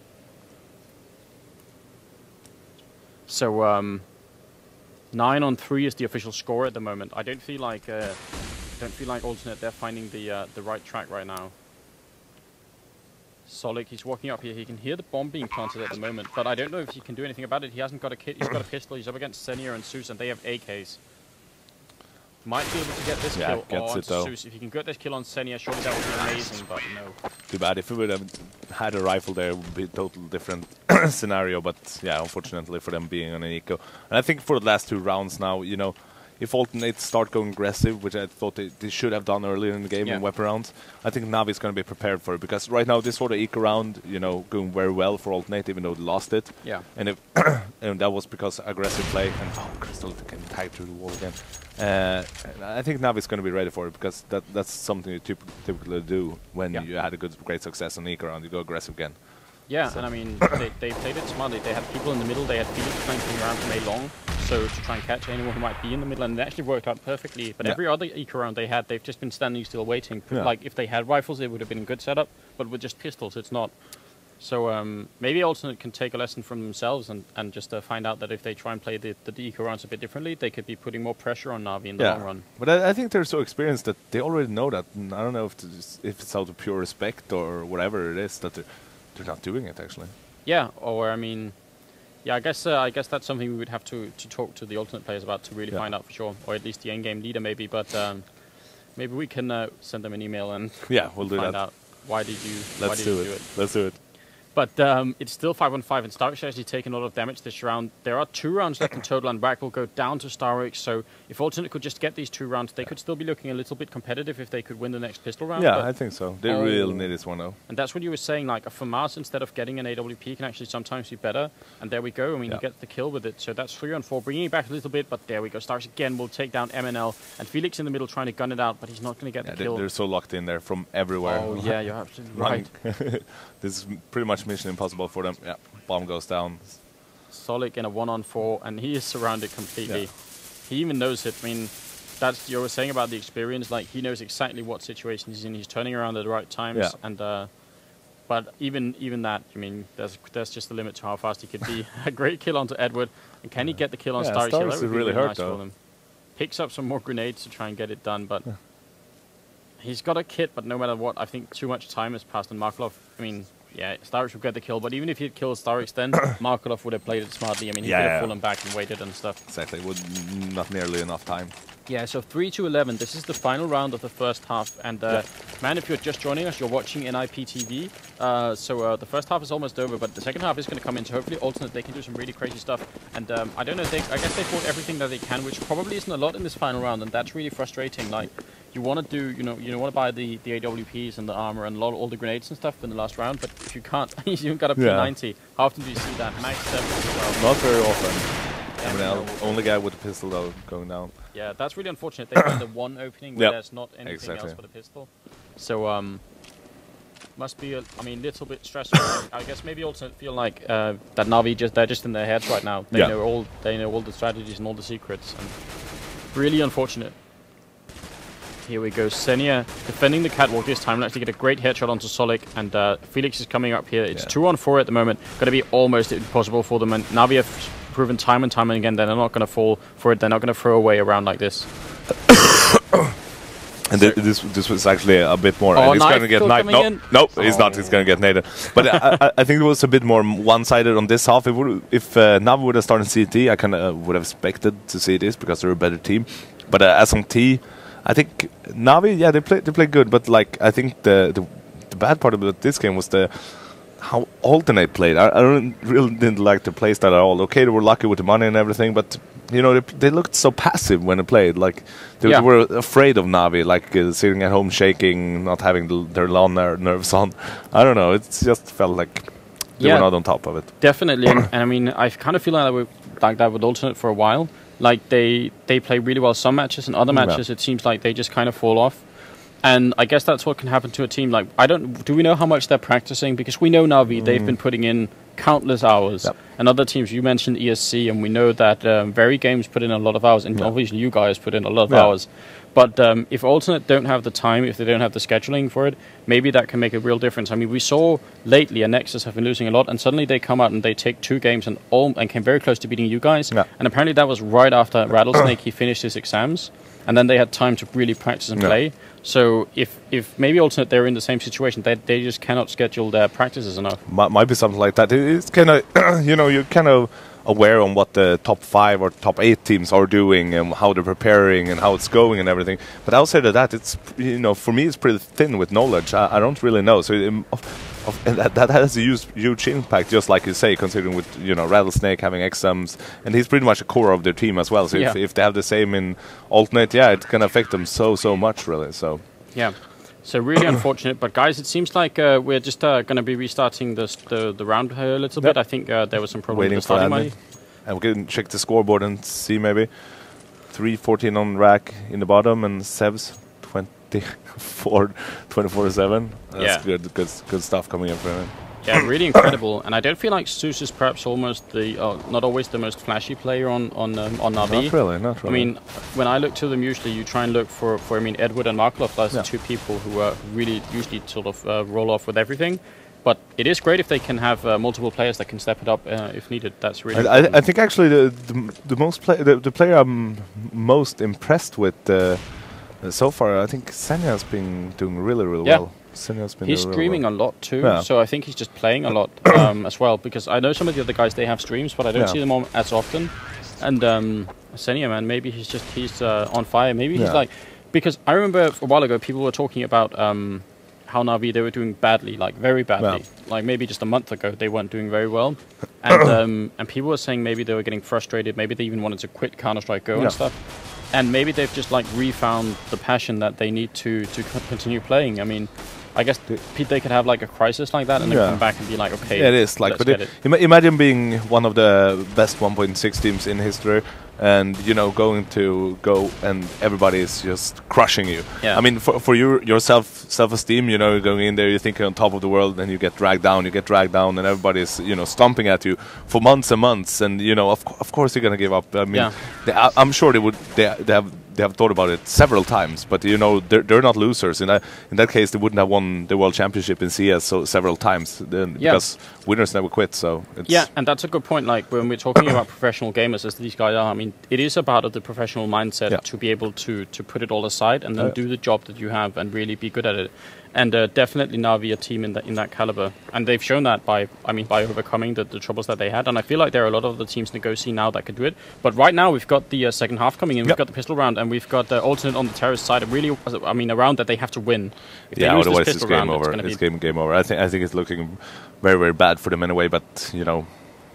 So 9-on-3 is the official score at the moment. I don't feel like alternate. They're finding the right track right now. Solik, he's walking up here. He can hear the bomb being planted at the moment, but I don't know if he can do anything about it. He hasn't got a kit. He's got a pistol. He's up against Xenia and Zeus, and they have AKs. Might be able to get this kill on Zeus. If you can get this kill on Xenia, surely that would be amazing, but no. Too bad. If we would have had a rifle there, it would be a totally different scenario. But yeah, unfortunately for them being on an eco. And I think for the last 2 rounds now, you know, if alternates start going aggressive, which I thought they should have done earlier in the game in weapon rounds, I think NaVi is going to be prepared for it. Because right now, this sort of eco round, you know, going very well for alternate, even though they lost it. Yeah. And if and that was because aggressive play. And Crystal can tag through the wall again. I think NaVi is going to be ready for it because that's something you typically do when you had a great success on eco round. You go aggressive again. Yeah, So. and I mean, they played it smartly. They had people in the middle. They had Felix flanking around from A long, so to try and catch anyone who might be in the middle, and it actually worked out perfectly. But every other eco round they had, they've just been standing still waiting. Like, if they had rifles, it would have been a good setup, but with just pistols, it's not. So maybe Alternate can take a lesson from themselves and just find out that if they try and play the eco rounds a bit differently, they could be putting more pressure on NaVi in the long run. But I think they're so experienced that they already know that. And I don't know if it's out of pure respect or whatever it is that they're not doing it actually. Yeah, or I mean, yeah, I guess that's something we would have to talk to the Alternate players about to really find out for sure, or at least the end-game leader maybe. But maybe we can send them an email and we'll do find that. out why did you Let's do it. Let's do it. But it's still 5-on-5, and Starrix actually taking a lot of damage this round. There are 2 rounds left in total, and Rack will go down to Starrix. So if Alternate could just get these 2 rounds, they could still be looking a little bit competitive if they could win the next pistol round. Yeah, I think so. They really need this one now. And that's what you were saying, like a FAMAS instead of getting an AWP can actually sometimes be better. And there we go. I mean, he gets the kill with it. So that's 3-on-4, bringing it back a little bit. But there we go. Starrix again will take down MNL. And Felix in the middle trying to gun it out, but he's not going to get the kill. They're so locked in there from everywhere. Oh, yeah, you're absolutely right. This is pretty much mission impossible for them. Yeah, bomb goes down. Solik in a 1-on-4, and he is surrounded completely. Yeah. He even knows it. I mean, that's you were saying about the experience. Like, he knows exactly what situation he's in. He's turning around at the right times. Yeah. And but even that, I mean, there's just a limit to how fast he could be. A great kill onto Edward, and can he get the kill on Starrix? Starrix is really hurt nice for them. Picks up some more grenades to try and get it done, but he's got a kit. But no matter what, I think too much time has passed on Markelov. I mean. Yeah, Starrix would get the kill, but even if he had killed Starrix then, Markelov would have played it smartly. I mean, he could have fallen back and waited and stuff. Exactly, with not nearly enough time. Yeah, so 3-11. This is the final round of the first half. And, man, if you're just joining us, you're watching NIPTV. So the first half is almost over, but the second half is going to come in. So hopefully Alternate, they can do some really crazy stuff. And I don't know, I guess they fought everything that they can, which probably isn't a lot in this final round, and that's really frustrating. Like, you want to do, you want to buy the AWPs and the armor and all the grenades and stuff in the last round, but if you can't, you've got a P90. How often do you see that? Max 7 as well. Not very often. I mean, only guy with a pistol though going down. Yeah, that's really unfortunate. They find the one opening where there's not anything else but a pistol. So must be a little bit stressful. I guess maybe also feel like that NaVi they're just in their heads right now. They know all the strategies and all the secrets, and really unfortunate. Here we go, Senia defending the catwalk this time. Will actually get a great headshot onto Solik, and Felix is coming up here. It's 2-on-4 at the moment. Going to be almost impossible for them, and NaVi have proven time and time again that they're not going to fall for it. They're not going to throw away around like this. And this was actually a bit more. And he's going to get knifed. No, he's not. He's going to get naded. But I think it was a bit more one-sided on this half. If NaVi would have started CT, I kind of would have expected to see this because they're a better team. But as on T, I think NaVi, they played good. But like I think the bad part about this game was how Alternate played. I really didn't like the playstyle at all. Okay, they were lucky with the money and everything, but you know they looked so passive when they played. Like they were afraid of NaVi, like sitting at home shaking, not having their lawn nerves on. I don't know. It just felt like they were not on top of it. Definitely, and I mean I kind of feel like that with Alternate for a while. Like they play really well some matches, and other matches it seems like they just kind of fall off. And I guess that's what can happen to a team. Like, do we know how much they're practicing? Because we know NaVi, they've been putting in countless hours. Yep. And other teams, you mentioned ESC, and we know that Very Games put in a lot of hours, and obviously you guys put in a lot of hours. But if Alternate don't have the time, if they don't have the scheduling for it, maybe that can make a real difference. I mean, we saw lately, and Nexus have been losing a lot, and suddenly they come out and they take 2 games and came very close to beating you guys. Yeah. And apparently that was right after Rattlesnake, he finished his exams, and then they had time to really practice and play. So if maybe Alternate they're in the same situation, they just cannot schedule their practices enough. Might be something like that. It's kind of, you're kind of aware on what the top 5 or top 8 teams are doing and how they're preparing and how it's going and everything. But outside of that, it's for me it's pretty thin with knowledge. I don't really know. So and that has a huge impact, just like you say, considering with Rattlesnake having exams, and he's pretty much a core of their team as well. So if they have the same in Alternate, it's going to affect them so much, really. So so really unfortunate. But guys, it seems like we're just going to be restarting the round a little bit. I think there was some problem with the starting money. And we can check the scoreboard and see maybe 3-14 on Rack in the bottom and Sevs 24-7. That's good stuff coming in for him. Yeah, really incredible. And I don't feel like Zeus is perhaps almost the not always the most flashy player on NaVi. Not really, not really. I mean, when I look to them, usually you try and look for I mean, Edward and Markelov. Those are two people who are really usually sort of roll off with everything. But it is great if they can have multiple players that can step it up if needed. That's really. I think actually the player I'm most impressed with so far, I think Senja has been doing really well. He's streaming a lot too, so I think he's just playing a lot as well. Because I know some of the other guys, they have streams, but I don't see them on as often. And Senja, man, maybe he's on fire. Maybe he's like, because I remember a while ago people were talking about how NaVi, they were doing badly, like very badly. Like maybe just a month ago they weren't doing very well, and people were saying maybe they were getting frustrated. Maybe they even wanted to quit Counter-Strike Go and stuff. And maybe they've just like refound the passion that they need to continue playing. I mean, I guess they could have like a crisis like that and then come back and be like, okay, it is like, but imagine being one of the best 1.6 teams in history, and you know, going to Go and everybody is just crushing you. I mean, for your self-esteem, you know, going in there, you think you're on top of the world, and you get dragged down, and everybody's, you know, stomping at you for months and months, and you know, of course you're gonna give up. I mean, I'm sure they have thought about it several times, but you know, they're not losers. In that case, they wouldn't have won the world championship in CS several times, because winners never quit. So it's and that's a good point. Like when we're talking about professional gamers, as these guys are, I mean, it is about the professional mindset to be able to put it all aside and then do the job that you have and really be good at it. And definitely NaVi a team in that caliber, and they've shown that by overcoming the troubles that they had. And I feel like there are a lot of the teams in the Go scene now that could do it. But right now we've got the second half coming in. We've got the pistol round, and we've got the alternate on the terrorist side. Really, I mean, a round that they have to win. If they lose otherwise this it's pistol game round, over. It's game over. I think it's looking very, very bad for them anyway. But you know.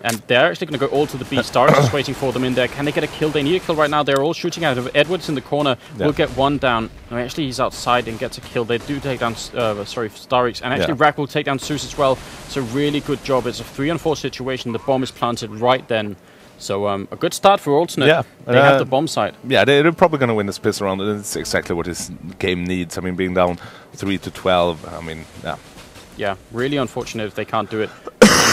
And they're actually going to go all to the B. Starks is waiting for them in there. Can they get a kill? They need a kill right now. They're all shooting out of Edwards in the corner. Will get one down. No, actually, he's outside and gets a kill. They do take down, Starix. And actually, Rack will take down Zeus as well. It's a really good job. It's a 3-on-4 situation. The bomb is planted right then. So a good start for Alternate. They have the bomb site. Yeah, they're probably going to win this pistol round. And it's exactly what this game needs. I mean, being down 3-12. I mean, Yeah, really unfortunate if they can't do it.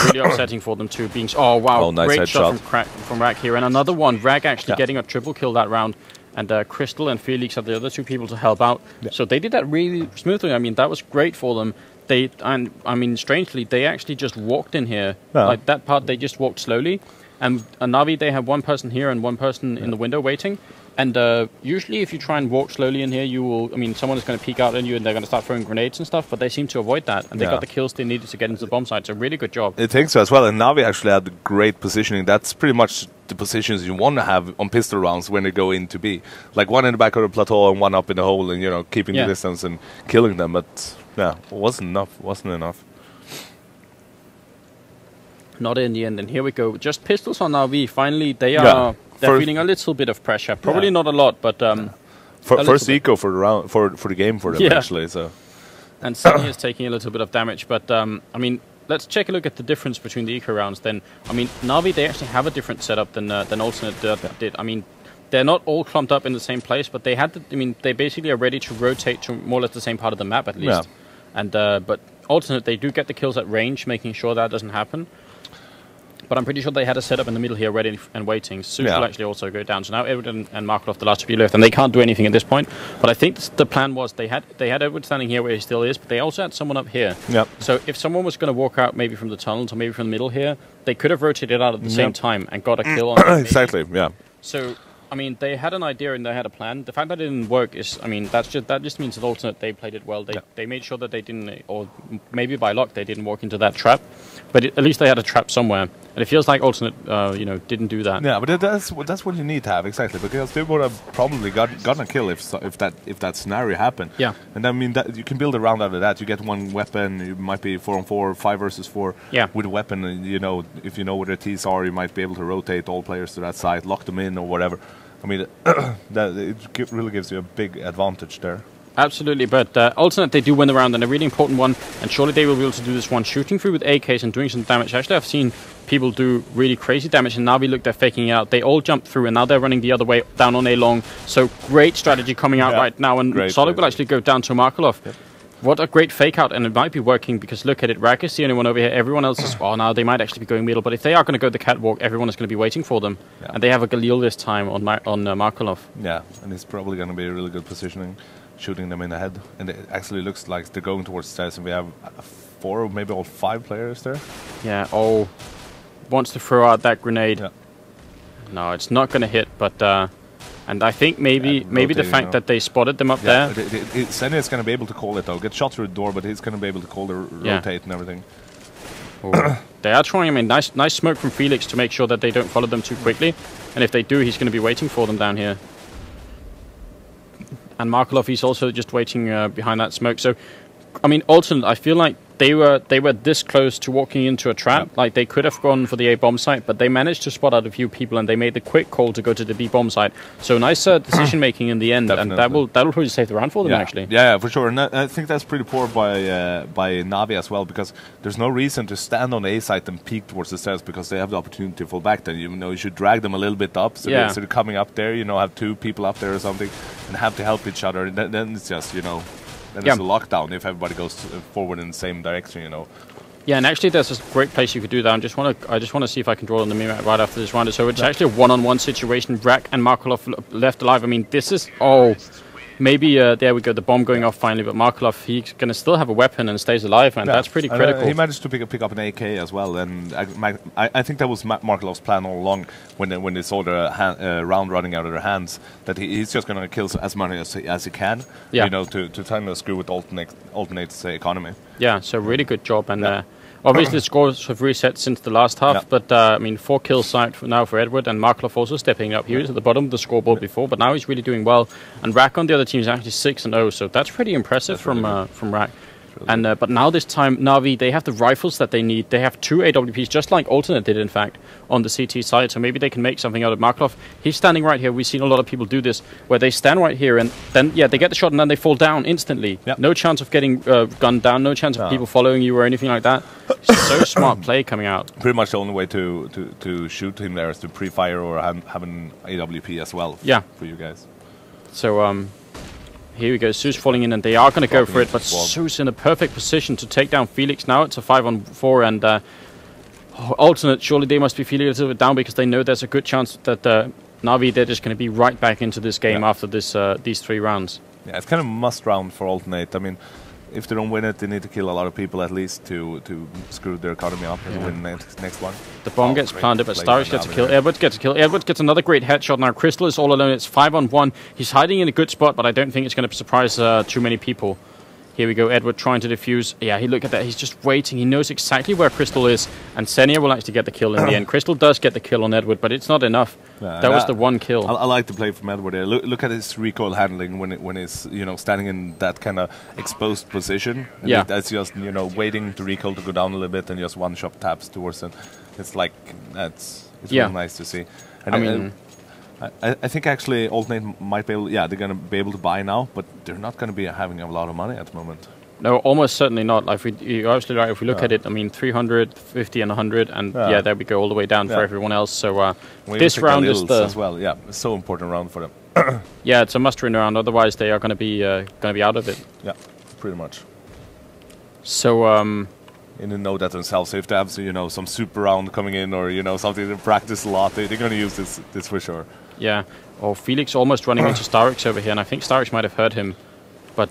Really upsetting for them too. Being nice great shot from Rack here, and another one. Rack actually getting a triple kill that round, and Crystal and Felix are the other two people to help out. So they did that really smoothly. I mean, that was great for them. I mean, strangely, they actually just walked in here. Like that part, they just walked slowly. And NaVi, they have one person here and one person in the window waiting. And usually if you try and walk slowly in here, you will, I mean, someone is going to peek out at you and they're going to start throwing grenades and stuff, but they seem to avoid that. And they got the kills they needed to get into the bomb site. So really good job. I think so as well. And NaVi actually had great positioning. That's pretty much the positions you want to have on pistol rounds when they go in to be. Like one in the back of the plateau and one up in the hole and, you know, keeping the distance and killing them. But, yeah, it wasn't enough. Not in the end. And here we go. Just pistols on NaVi. Finally, they're feeling a little bit of pressure. Probably not a lot, but first eco for the round, for the game for them actually. So, and Sunny is taking a little bit of damage, but I mean, let's take a look at the difference between the eco rounds. Then, I mean, NaVi, they actually have a different setup than Alternate did. I mean, they're not all clumped up in the same place, but they had. I mean, they basically are ready to rotate to more or less the same part of the map at least. And but Alternate, they do get the kills at range, making sure that doesn't happen. But I'm pretty sure they had a setup in the middle here ready and waiting. Zeus will actually also go down. So now Edward and Markelov, the last two left, and they can't do anything at this point. But I think the plan was they had Edward standing here where he still is, but they also had someone up here. So if someone was going to walk out maybe from the tunnels or maybe from the middle here, they could have rotated out at the same time and got a kill on exactly, So, I mean, they had an idea and they had a plan. The fact that it didn't work is, I mean, that just means that Alternate, they played it well. They made sure that they didn't, or maybe by luck, they didn't walk into that trap. But at least they had a trap somewhere. And it feels like Alternate, didn't do that. Yeah, but that's what you need to have, exactly, because they would have probably gotten a kill if that scenario happened. Yeah. And I mean, that you can build around out of that. You get one weapon. You might be 4-on-4, 5 versus 4 with a weapon. And, you know, if you know where the T's are, you might be able to rotate all players to that side, lock them in or whatever. I mean, it really gives you a big advantage there. Absolutely, but Alternate, they do win the round, and a really important one, and surely they will be able to do this one. Shooting through with AKs and doing some damage. Actually, I've seen people do really crazy damage, and NaVi, look, they're faking it out. They all jump through, and now they're running the other way, down on A long. So great strategy coming out right now, and Solid will actually go down to Markelov. What a great fake out, and it might be working because look at it. Rack is the only one over here. Everyone else is. Oh, now they might actually be going middle, but if they are going to go the catwalk, everyone is going to be waiting for them, and they have a Galil this time on Markelov. Yeah, and it's probably going to be a really good positioning, shooting them in the head, and it actually looks like they're going towards stairs, and we have 4 or maybe all 5 players there. Yeah. Oh, wants to throw out that grenade. Yeah. No, it's not going to hit, but. And I think maybe the fact that they spotted them up there. Senna is going to be able to call it though. Get shot through the door, but he's going to be able to call the rotate and everything. They are trying. I mean, nice smoke from Felix to make sure that they don't follow them too quickly. And if they do, he's going to be waiting for them down here. And Markelov, he's also just waiting behind that smoke. So, I mean, Alternate, I feel like they were this close to walking into a trap. Like, they could have gone for the A bomb site, but they managed to spot out a few people, and they made the quick call to go to the B bomb site. So nice decision making in the end, Definitely. and that'll probably save the round for them actually. Yeah, for sure. And I think that's pretty poor by NaVi as well, because there's no reason to stand on the A site and peek towards the stairs because they have the opportunity to fall back. Then you should drag them a little bit up, so they're coming up there. Have 2 people up there or something, and have to help each other. Then it's just Then it's a lockdown if everybody goes forward in the same direction, Yeah, and actually there's a great place you could do that. I just want to see if I can draw on the map right after this round. So it's actually a one-on-one situation. Rack and Markelov left alive. I mean, this is... Oh, maybe... there we go, the bomb going off finally. But Markelov, he's going to still have a weapon and stays alive, and that's pretty critical. He managed to pick up an AK as well. And I think that was Markelov's plan all along when they saw the round running out of their hands, that he's just going to kill as many as he can, to kind of screw with Alternate's economy. Yeah, so really good job. And obviously the scores have reset since the last half, but I mean, 4 kills side now for Edward, and Markelov also stepping up. He was at the bottom of the scoreboard before, but now he's really doing well. And Rack on the other team is actually 6-0, so that's pretty impressive from Rack. And but now this time, NaVi, they have the rifles that they need. They have 2 AWPs, just like Alternate did, in fact, on the CT side. So maybe they can make something out of Markelov. He's standing right here. We've seen a lot of people do this, where they stand right here, and then, they get the shot, and then they fall down instantly. Yep. No chance of getting gunned down, no chance of people following you or anything like that. So smart play coming out. Pretty much the only way to shoot him there is to pre-fire or have an AWP as well for you guys. So, here we go, Zeus falling in, and they are going to go for it, but Zeus in a perfect position to take down Felix. Now it's a 5-on-4, and Alternate, surely they must be feeling a little bit down because they know there's a good chance that NaVi, they're just going to be right back into this game after these 3 rounds. Yeah, it's kind of a must round for Alternate. I mean, if they don't win it, they need to kill a lot of people at least to screw their economy up and win the next one. The bomb gets planted, but Starks gets a kill. Edward gets a kill. Edward gets another great headshot. Now Crystal is all alone. It's 5-on-1. He's hiding in a good spot, but I don't think it's going to surprise too many people. Here we go, Edward trying to defuse. Yeah, look at that. He's just waiting. He knows exactly where Crystal is, and Senia will actually get the kill in the end. Crystal does get the kill on Edward, but it's not enough. That was the 1 kill. I like the play from Edward there. Look at his recoil handling when he's standing in that kind of exposed position. And that's just waiting to recoil to go down a little bit and just one-shot taps towards it. It's like it's really nice to see. And I mean. I think actually Alternate might be able, they're going to be able to buy now, but they're not going to be having a lot of money at the moment. No, almost certainly not. You're absolutely right. If we look at it, I mean, 300, 50, and 100, and there we go all the way down for everyone else. So this round is as well. Yeah, it's so important round for them. Yeah, it's a must-win round. Otherwise, they are going to be out of it. Yeah, pretty much. So and they know that themselves. If they have some super round coming in or something they practice a lot, they're going to use this for sure. Yeah. Oh, Felix almost running into Starix over here, and I think Starix might have heard him. But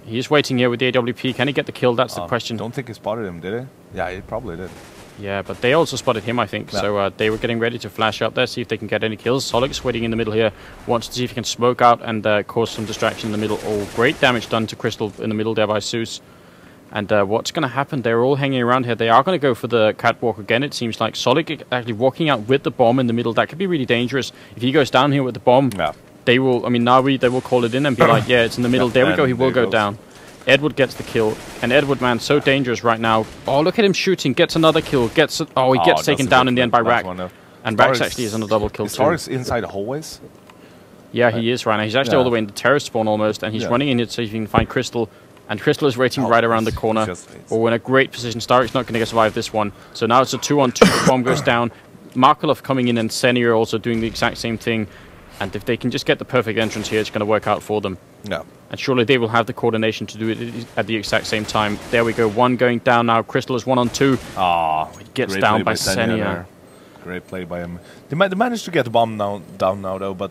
he's waiting here with the AWP. Can he get the kill? That's the question. Don't think he spotted him, did he? Yeah, he probably did. Yeah, but they also spotted him, I think. Yeah. So they were getting ready to flash up there, see if they can get any kills. Solik is waiting in the middle here. Wants to see if he can smoke out and cause some distraction in the middle. Oh, great damage done to Crystal in the middle there by Zeus. And what's going to happen? They're all hanging around here. They are going to go for the catwalk again, it seems like. Solik actually walking out with the bomb in the middle. That could be really dangerous. If he goes down here with the bomb, they will, NaVi, they will call it in and be like, yeah, it's in the middle. There we go, he will go down. Edward gets the kill. And Edward, man, so dangerous right now. Oh, look at him shooting. Gets another kill. He gets taken down in the end by Rack. And Rack actually is on a double kill too. Starks inside the hallways? Yeah, he is right now. He's actually all the way in the terrorist spawn almost. And he's running in here so he can find Crystal. And Crystal is waiting right around the corner. Oh, in a great position. Stark's not going to survive this one. So now it's a 2-on-2. The bomb goes down. Markelov coming in and Senia are also doing the exact same thing. And if they can just get the perfect entrance here, it's going to work out for them. Yeah. and surely they will have the coordination to do it at the exact same time. There we go, one going down now. Crystal is 1-on-2. He gets down by Senia. Great play by him. They managed to get the bomb down now though, but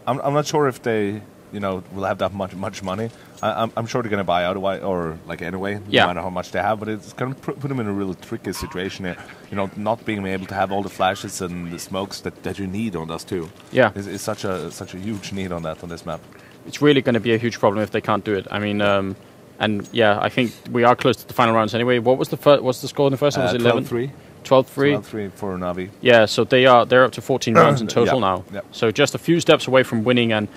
I'm not sure if they will have that much money. I'm sure they're gonna buy out or like anyway, no matter how much they have. But it's gonna put them in a really tricky situation here. Not being able to have all the flashes and the smokes that you need on those two. Yeah, is such a huge need on this map. It's really going to be a huge problem if they can't do it. I mean, and yeah, I think we are close to the final rounds anyway. What's the score in the first one? Was it 11-3? 12-3. 12-3 for NaVi. Yeah, so they're up to 14 rounds in total now. Yep. So just a few steps away from winning. And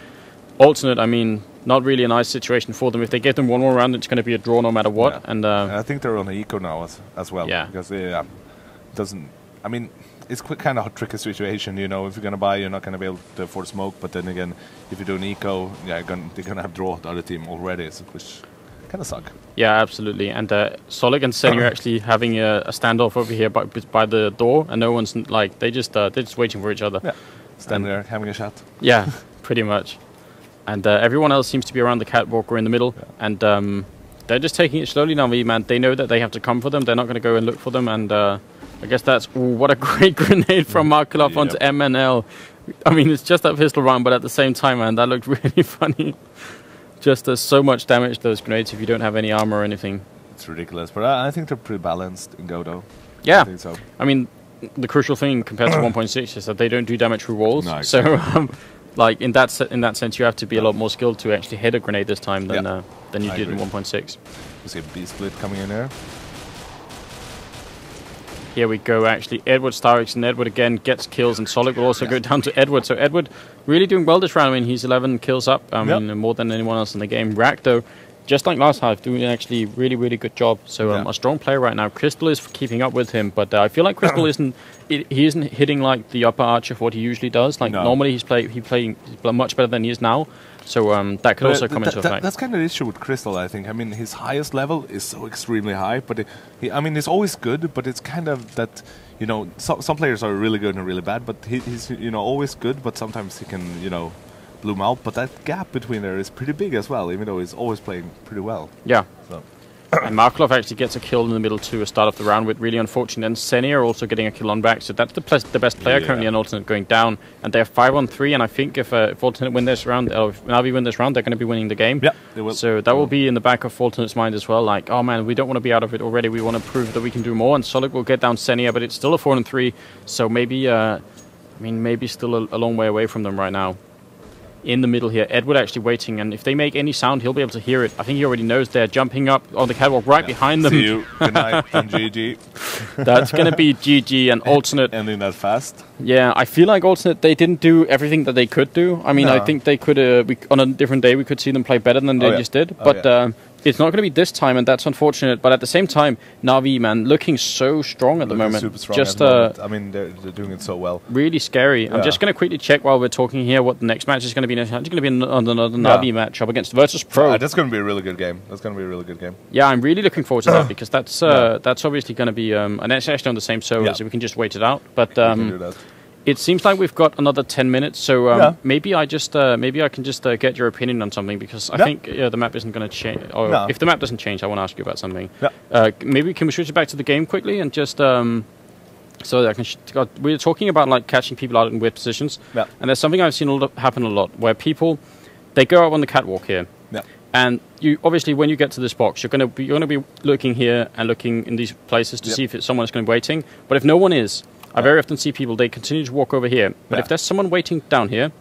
alternate, I mean, not really a nice situation for them. If they give them one more round, it's going to be a draw no matter what. Yeah. And I think they're on the eco now as well. Yeah, because doesn't. I mean, it's kind of a tricky situation. If you're gonna buy, you're not gonna be able to afford smoke. But then again, if you do an eco, they're gonna have draw the other team already, which kind of suck. Yeah, absolutely. And Solik and Sen are actually having a standoff over here by the door, and no one's like they're just waiting for each other. Yeah, standing there having a shot. Yeah, pretty much. And everyone else seems to be around the catwalk or in the middle, and they're just taking it slowly now. Man, they know that they have to come for them. They're not going to go and look for them. And I guess that's what a great grenade from Markelov onto MNL. I mean, it's just that pistol round, but at the same time, man, that looked really funny. Just does so much damage, those grenades, if you don't have any armor or anything. It's ridiculous, but I think they're pretty balanced in Go, though. Yeah. I think so. I mean, the crucial thing compared to 1.6 is that they don't do damage through walls. No, exactly. So, like, in that sense, you have to be a lot more skilled to actually hit a grenade this time than you did in 1.6. We see a B-split coming in there. Here we go, actually. Edward Starks and Edward again gets kills, and Solik will also go down to Edward. So Edward really doing well this round. I mean, he's 11 kills up. I mean, more than anyone else in the game. Rack, though, just like last half, doing actually really, really good job. So a strong player right now. Crystal is keeping up with him, but I feel like Crystal isn't hitting like the upper arch of what he usually does. Like normally he's playing much better than he is now. So that could also come into effect. That's kind of the issue with Crystal, I think. I mean, his highest level is so extremely high, but he's always good. But it's kind of that, some players are really good and really bad, but he's always good. But sometimes he can bloom out. But that gap between there is pretty big as well, even though he's always playing pretty well. Yeah. So. And Markelov actually gets a kill in the middle to start off the round with really unfortunate. And Senia also getting a kill on back. So that's the best player currently on Alternate going down. And they're 5-on-3. And I think if Alternate win this round, or if NaVi win this round, they're going to be winning the game. Yeah, they will. So that will be in the back of Alternate's mind as well. Like, oh man, we don't want to be out of it already. We want to prove that we can do more. And Solik will get down Senia, but it's still a 4-on-3. So maybe, maybe still a long way away from them right now. In the middle here, Edward actually waiting, and if they make any sound, he'll be able to hear it. I think he already knows they're jumping up on the catwalk right behind them. See you. Good night and GG. That's going to be GG and Alternate. Ending that fast. Yeah, I feel like Alternate, they didn't do everything that they could do. I mean, I think they could, on a different day, we could see them play better than they just did. But it's not going to be this time, and that's unfortunate. But at the same time, NaVi, man, looking so strong at the moment. Super strong just, at the moment. I mean, they're doing it so well. Really scary. I'm just going to quickly check while we're talking here what the next match is going to be. It's going to be another NaVi match up against Virtus Pro. That's going to be a really good game. Yeah, I'm really looking forward to that because that's obviously going to be, and it's actually on the same server, so we can just wait it out. But we can do that. It seems like we've got another 10 minutes, so maybe I can just get your opinion on something because I think the map isn't going to change. Or if the map doesn't change, I want to ask you about something. Maybe can we switch it back to the game quickly and just so that I can. We're talking about like catching people out in weird positions, and there's something I've seen happen a lot where people they go out on the catwalk here. And you obviously, when you get to this box, you're going to be looking here and looking in these places to see if someone's going to be waiting. But if no one is, I very often see people, they continue to walk over here. But if there's someone waiting down here,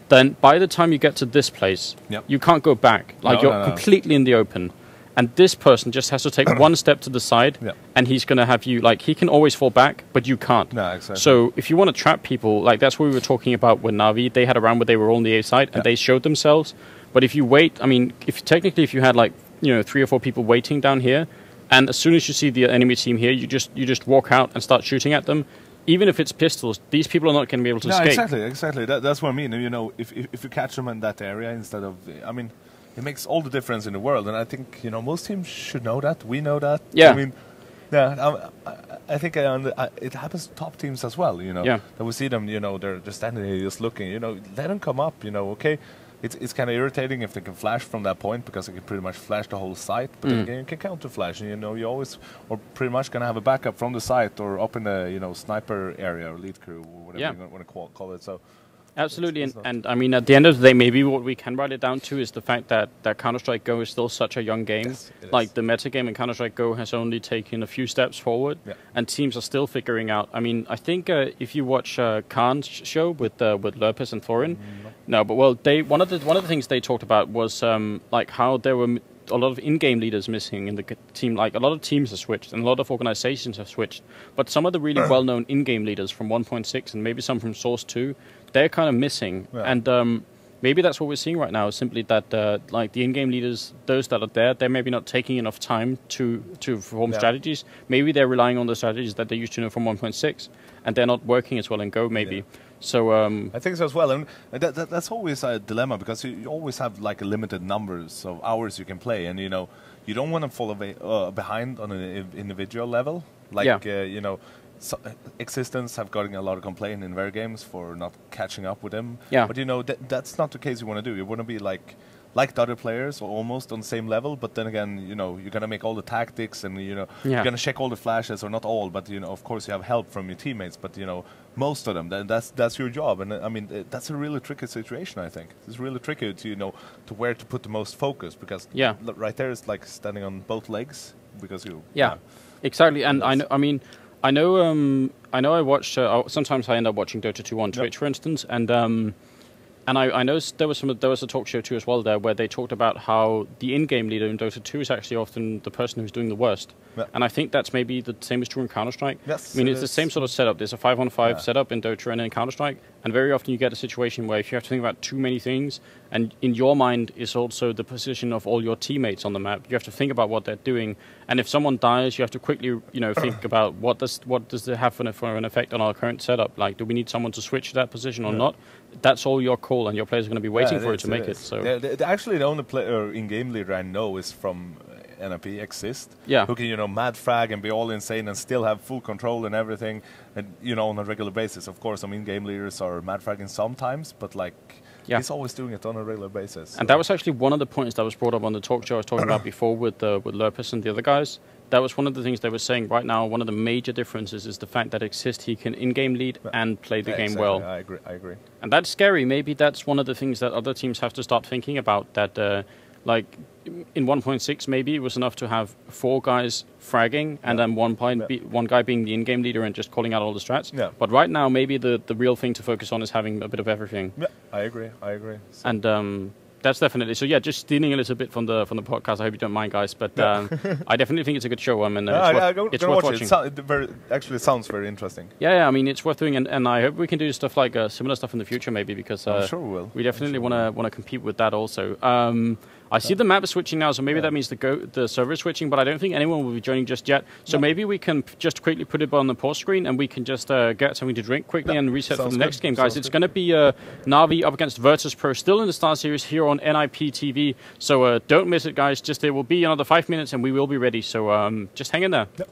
then by the time you get to this place, you can't go back. Like, you're completely in the open. And this person just has to take one step to the side, and he's going to have you, like, he can always fall back, but you can't. No, exactly. So if you want to trap people, like, that's what we were talking about with NaVi. They had a round where they were all on the A side, and they showed themselves. But if you wait, I mean, if you had, like, 3 or 4 people waiting down here, and as soon as you see the enemy team here, you just walk out and start shooting at them. Even if it's pistols, these people are not going to be able to escape. Exactly. That's what I mean. If you catch them in that area instead of, I mean, it makes all the difference in the world. And I think most teams should know that. We know that. Yeah. I mean, I think it happens to top teams as well. That we see them. They're just standing there, just looking. Let them come up. Okay. it's kind of irritating if they can flash from that point, because they can pretty much flash the whole site. But then again, you can counter flash, and you always are pretty much gonna have a backup from the site or up in the sniper area or lead crew or whatever you want to call it. So. Absolutely, and I mean, at the end of the day, maybe what we can write it down to is the fact that Counter-Strike Go is still such a young game. Yes, like, the metagame in Counter-Strike Go has only taken a few steps forward, and teams are still figuring out. I mean, I think if you watch Khan's show with Lurpus and Thorin, one of the things they talked about was like how there were a lot of in-game leaders missing in the team. Like, a lot of teams have switched, and a lot of organizations have switched. But some of the really well-known in-game leaders from 1.6 and maybe some from Source 2, they're kind of missing. Yeah. And maybe that's what we're seeing right now, is simply that like the in-game leaders, those that are there, they're maybe not taking enough time to form strategies. Maybe they're relying on the strategies that they used to know from 1.6, and they're not working as well in Go, maybe. Yeah. So I think so as well, and that's always a dilemma, because you always have like a limited numbers of hours you can play, and you don't want to fall behind on an individual level. Like so Existence have gotten a lot of complaint in their games for not catching up with them. Yeah. But that's not the case you want to do. You want to be like the other players, or almost on the same level. But then again, you're gonna make all the tactics, and you're gonna check all the flashes, or not all, but of course you have help from your teammates. But most of them, that's your job. And I mean, that's a really tricky situation. I think it's really tricky to to where to put the most focus, because right there is like standing on both legs, because exactly. And I know I watch. Sometimes I end up watching Dota 2 on Twitch, for instance, and I know there was a talk show too as well there, where they talked about how the in-game leader in Dota 2 is actually often the person who's doing the worst. Yeah. And I think that's maybe the same is true in Counter-Strike. Yes, I mean, it's the same sort of setup. There's a 5-on-5 setup in Dota and in Counter-Strike, and very often you get a situation where if you have to think about too many things, and in your mind is also the position of all your teammates on the map, you have to think about what they're doing. And if someone dies, you have to quickly, think about what does it have for an effect on our current setup? Like, do we need someone to switch to that position or not? That's all your call, and your players are going to be waiting for it to make it. So actually, the only player in-game leader I know is from NIP, Exist, who can mad frag and be all insane and still have full control and everything, and on a regular basis. Of course, some in-game leaders are mad fragging sometimes, but like he's always doing it on a regular basis. And that was actually one of the points that was brought up on the talk show I was talking about before with Lurpus and the other guys. That was one of the things they were saying. Right now, one of the major differences is the fact that Exist, he can in-game lead and play the game well. I agree. And that's scary. Maybe that's one of the things that other teams have to start thinking about. That, like, in 1.6, maybe it was enough to have 4 guys fragging and then one guy being the in-game leader and just calling out all the strats. Yeah. But right now, maybe the real thing to focus on is having a bit of everything. Yeah, I agree. So. And that's definitely so. Yeah, just stealing a little bit from the podcast. I hope you don't mind, guys. But I definitely think it's a good show. I mean, it's worth watching. It actually sounds very interesting. Yeah. I mean, it's worth doing, and I hope we can do stuff like similar stuff in the future, maybe, because I'm sure we will. We definitely want to compete with that also. I see the map is switching now, so maybe that means the server is switching, but I don't think anyone will be joining just yet. So maybe we can just quickly put it on the pause screen, and we can just get something to drink quickly and reset for the next game, guys. It's going to be NaVi up against Virtus Pro, still in the Star Series here on NIP TV. So don't miss it, guys. It will be another 5 minutes, and we will be ready. So just hang in there. Yep.